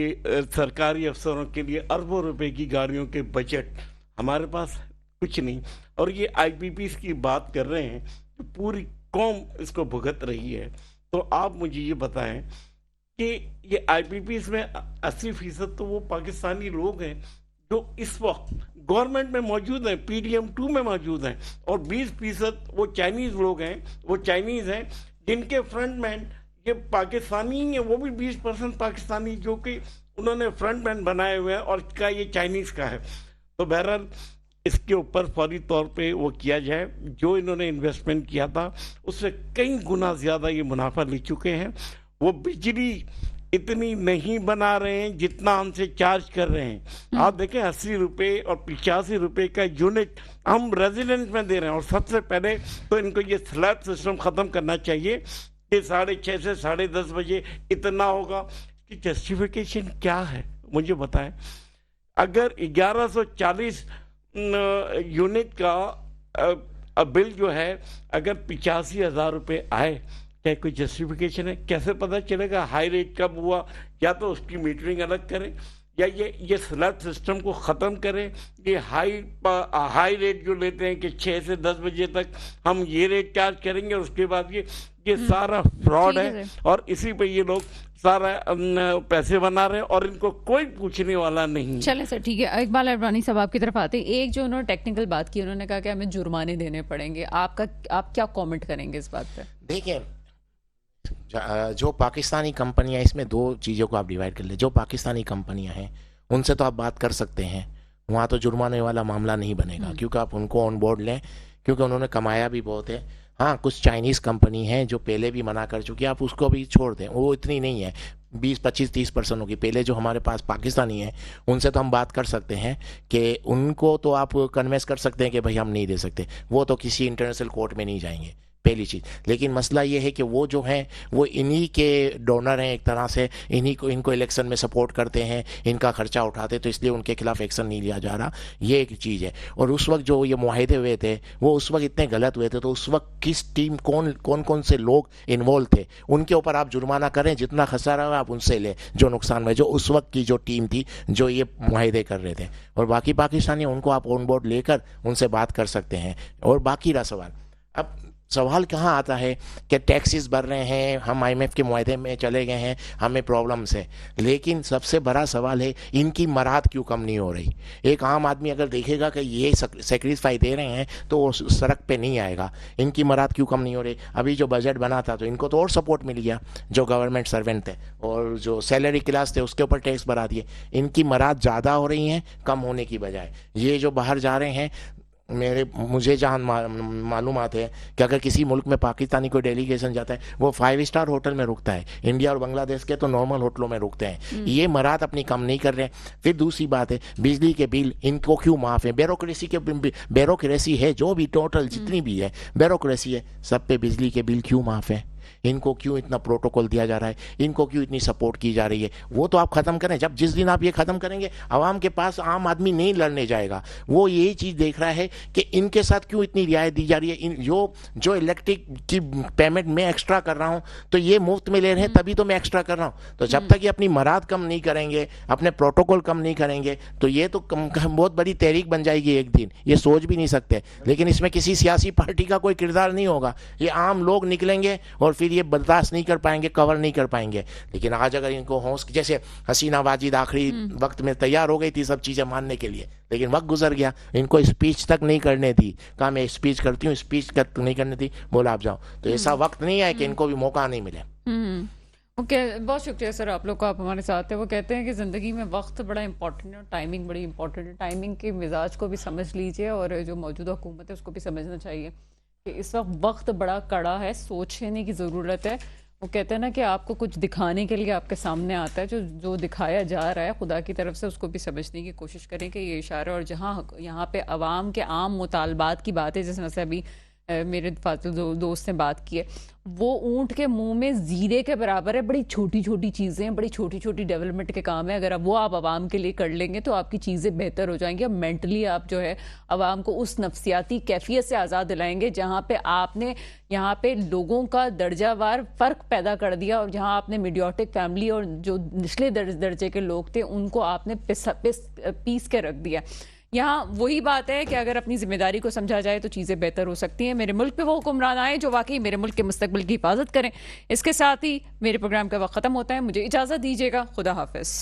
सरकारी अफसरों के लिए अरबों रुपए की गाड़ियों के बजट, हमारे पास कुछ नहीं। और ये IPPs की बात कर रहे हैं, तो पूरी कौम इसको भुगत रही है। तो आप मुझे ये बताएं कि ये IPPs में 80% तो वो पाकिस्तानी लोग हैं जो इस वक्त गवर्नमेंट में मौजूद हैं, PDM2 में मौजूद हैं, और 20% वो चाइनीज़ लोग हैं, वो चाइनीज़ हैं जिनके फ्रंटमैन ये पाकिस्तानी हैं, वो भी 20% पाकिस्तानी जो कि उन्होंने फ्रंटमैन बनाए हुए हैं और इसका ये चाइनीज़ का है। तो बहरहाल इसके ऊपर फौरी तौर पे वो किया जाए, जो इन्होंने इन्वेस्टमेंट किया था उससे कई गुना ज़्यादा ये मुनाफा ले चुके हैं। वो बिजली इतनी नहीं बना रहे हैं जितना हमसे चार्ज कर रहे हैं। आप देखें 80 रुपये और 85 रुपये का यूनिट हम रेजिडेंट में दे रहे हैं। और सबसे पहले तो इनको ये स्लैब सिस्टम ख़त्म करना चाहिए कि 6:30 से 10:30 बजे इतना होगा। इसकी जस्टिफिकेशन क्या है मुझे बताएं। अगर 1140 यूनिट का बिल जो है अगर 85,000 रुपये आए, क्या कोई जस्टिफिकेशन है? कैसे पता चलेगा हाई रेट कब हुआ? या तो उसकी मीटरिंग अलग करें या ये स्लट सिस्टम को ख़त्म करें। ये हाई रेट जो लेते हैं कि 6 से 10 बजे तक हम ये रेट चार्ज करेंगे, और उसके बाद ये सारा फ्रॉड है, और इसी पे ये लोग सारा पैसे बना रहे हैं और इनको कोई पूछने वाला नहीं। चलें सर, ठीक है। इकबाल अडवाणी साहब आपकी तरफ आते हैं। एक जो उन्होंने टेक्निकल बात की, उन्होंने कहा कि हमें जुर्माने देने पड़ेंगे, आप क्या कमेंट करेंगे इस बात पे? देखिए, जो पाकिस्तानी कंपनियां, इसमें दो चीज़ों को आप डिवाइड कर ले। जो पाकिस्तानी कंपनियां हैं उनसे तो आप बात कर सकते हैं, वहाँ तो जुर्माने वाला मामला नहीं बनेगा, क्योंकि आप उनको ऑन बोर्ड लें, क्योंकि उन्होंने कमाया भी बहुत है। हाँ, कुछ चाइनीज़ कंपनी हैं जो पहले भी मना कर चुकी है, आप उसको भी छोड़ दें, वो इतनी नहीं है, 20, 25, 30% होगी। पहले जो हमारे पास पाकिस्तानी है उनसे तो हम बात कर सकते हैं कि उनको तो आप कन्वेंस कर सकते हैं कि भाई हम नहीं दे सकते, वो तो किसी इंटरनेशनल कोर्ट में नहीं जाएंगे, पहली चीज़। लेकिन मसला ये है कि वो जो हैं वो इन्हीं के डोनर हैं, एक तरह से इनको इलेक्शन में सपोर्ट करते हैं, इनका खर्चा उठाते, तो इसलिए उनके खिलाफ एक्शन नहीं लिया जा रहा, ये एक चीज़ है। और उस वक्त जो ये मुआहदे हुए थे वो उस वक्त इतने गलत हुए थे, तो उस वक्त किस टीम कौन से लोग इन्वॉल्व थे उनके ऊपर आप जुर्माना करें, जितना खसारा हुआ आप उनसे लें, जो नुकसान हुआ, जो उस वक्त की जो टीम थी जो ये मुआहदे कर रहे थे। और बाकी पाकिस्तानी उनको आप ऑन बोर्ड लेकर उनसे बात कर सकते हैं। और बाकी रहा सवाल, अब सवाल कहाँ आता है कि टैक्सेस भर रहे हैं, हम IMF के मुआहदे में चले गए हैं, हमें प्रॉब्लम्स है। लेकिन सबसे बड़ा सवाल है इनकी मराद क्यों कम नहीं हो रही। एक आम आदमी अगर देखेगा कि ये सेक्रीफाई दे रहे हैं तो वो सड़क पे नहीं आएगा, इनकी मराद क्यों कम नहीं हो रही। अभी जो बजट बना था तो इनको तो और सपोर्ट मिल गया, जो गवर्नमेंट सर्वेंट थे और जो सैलरी क्लास थे उसके ऊपर टैक्स बढ़ा दिए। इनकी मराद ज़्यादा हो रही हैं कम होने की बजाय। ये जो बाहर जा रहे हैं, मुझे जहाँ मालूमात है कि अगर किसी मुल्क में पाकिस्तानी कोई डेलीगेशन जाता है वो 5 स्टार होटल में रुकता है, इंडिया और बांग्लादेश के तो नॉर्मल होटलों में रुकते हैं। ये मराद अपनी कम नहीं कर रहे हैं। फिर दूसरी बात है, बिजली के बिल इनको क्यों माफ़ है। ब्यूरोक्रेसी है, जो भी टोटल जितनी भी है ब्यूरोक्रेसी है, सब पे बिजली के बिल क्यों माफ़ है। इनको क्यों इतना प्रोटोकॉल दिया जा रहा है, इनको क्यों इतनी सपोर्ट की जा रही है, वो तो आप ख़त्म करें। जब जिस दिन आप ये ख़त्म करेंगे, आवाम के पास आम आदमी नहीं लड़ने जाएगा, वो यही चीज़ देख रहा है कि इनके साथ क्यों इतनी रियायत दी जा रही है। जो इलेक्ट्रिक की पेमेंट मैं एक्स्ट्रा कर रहा हूँ तो ये मुफ्त में ले रहे हैं, तभी तो मैं एक्स्ट्रा कर रहा हूँ। तो जब तक ये अपनी मराद कम नहीं करेंगे, अपने प्रोटोकॉल कम नहीं करेंगे, तो ये तो बहुत बड़ी तहरीक बन जाएगी एक दिन, ये सोच भी नहीं सकते। लेकिन इसमें किसी सियासी पार्टी का कोई किरदार नहीं होगा, ये आम लोग निकलेंगे और फिर ये बर्दाश्त नहीं कर पाएंगे, कवर नहीं कर पाएंगे। लेकिन आज अगर इनको हौसला, जैसे हसीना वाजिद आखिरी वक्त में तैयार हो गई थी सब चीज़ें मानने के लिए, लेकिन वक्त गुजर गया, इनको स्पीच तक नहीं करने थी। कहा मैं स्पीच करती हूँ, स्पीच नहीं करने थी, बोला आप जाओ। तो ऐसा वक्त नहीं है कि इनको भी मौका नहीं मिले। ओके, बहुत शुक्रिया सर आप लोग को, आप हमारे साथ हैं। वो कहते हैं कि ज़िंदगी में वक्त बड़ा इंपॉर्टेंट है और टाइमिंग बड़ी इंपॉर्टेंट है। टाइमिंग के मिजाज को भी समझ लीजिए और जो मौजूदा हुकूमत है उसको भी समझना चाहिए कि इस वक्त बड़ा कड़ा है, सोचने की ज़रूरत है। वो कहते हैं ना कि आपको कुछ दिखाने के लिए आपके सामने आता है, जो दिखाया जा रहा है खुदा की तरफ से, उसको भी समझने की कोशिश करें कि ये इशारा। और जहाँ यहाँ पे अवाम के आम मुतालबात की बात है, जैसे अभी मेरे फातिल दोस्त ने बात की है, वो ऊंट के मुंह में जीरे के बराबर है। बड़ी छोटी छोटी चीज़ें हैं, बड़ी छोटी छोटी डेवलपमेंट के काम है। अगर अब वो आप आवाम के लिए कर लेंगे तो आपकी चीज़ें बेहतर हो जाएंगी। अब मेंटली आप जो है आवाम को उस नफ्सियाती कैफियत से आज़ाद दिलाएंगे जहाँ पे आपने यहाँ पे लोगों का दर्जावार फ़र्क पैदा कर दिया, और जहाँ आपने मीडियोटिक फैमिली और जो निचले दर्जे के लोग थे उनको आपने पीस के रख दिया। यहाँ वही बात है कि अगर अपनी जिम्मेदारी को समझा जाए तो चीज़ें बेहतर हो सकती हैं। मेरे मुल्क पे वो हुक्मरान आए जो वाकई मेरे मुल्क के मुस्तकबिल की हिफाजत करें। इसके साथ ही मेरे प्रोग्राम का वक्त ख़त्म होता है, मुझे इजाज़त दीजिएगा। खुदा हाफिज़।